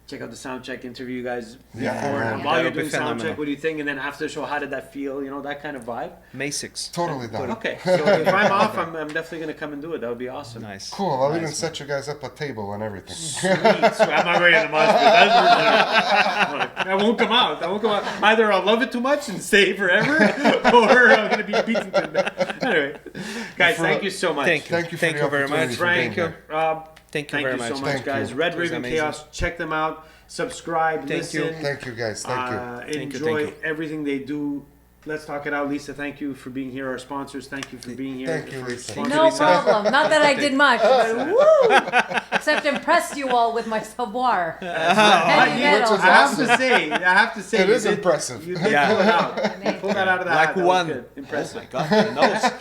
Check out the sound check, interview you guys Yeah, before. man. And while That'll you're be doing sound phenomenal. check, what do you think? And then after the show, how did that feel? You know, that kind of vibe. May 6th. Totally done. Okay. So if I'm off, I'm definitely going to come and do it. That would be awesome. Nice. Cool. I'll even Nice, set you guys up a table and everything. Sweet. So I'm not going to the mosh pit. That won't come out. That won't come out. Either I'll love it too much and stay forever, or I'm going to be beaten to death. Anyway, guys, thank you so much. Thank you. Thank you for Thank the you very opportunity much. for being Frank, here. Rob, Thank you thank very you much. so much, Thank guys. you. Red It was Raven amazing. Chaos. Check them out. Subscribe. Thank you. listen. Thank you, guys. Thank you. Enjoy Thank you. everything they do. Let's talk it out, Lisa. Thank you for being here. Our sponsors, thank you for being here. Thank you, for Lisa. sponsoring No us. problem. Not that I did much, but woo! Except impress you all with my savoir. Heavy metal. is I have to say, It you is did- impressive. You did Yeah. pull it out. You pulled that out of the hat. Like That was one. good. Impressive. Oh my God, he knows.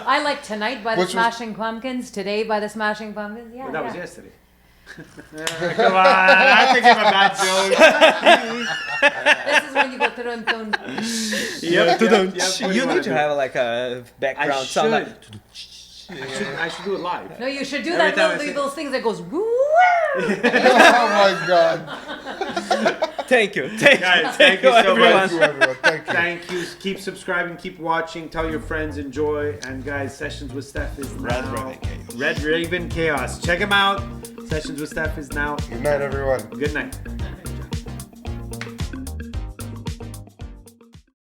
I like Tonight by the Which was- Smashing Pumpkins, Today by the Smashing Pumpkins. Yeah, Well, that was yeah. yesterday. Come on, I have to give a bad joke. This is when you go through and You need to have like a background sound. Like, I should do it live. No, you should do Every that. time I Those, say- those things that goes woo. Oh my God. thank you. Thank Guys, you. thank you so everyone. much. Thank you, everyone. Thank you. Thank you. Keep subscribing. Keep watching. Tell your friends. Enjoy. And guys, Sessions with Stef is Red now. Raven Chaos. Red Raven Chaos. Check him out. Sessions with Stef is now. Good night, everyone. Good night.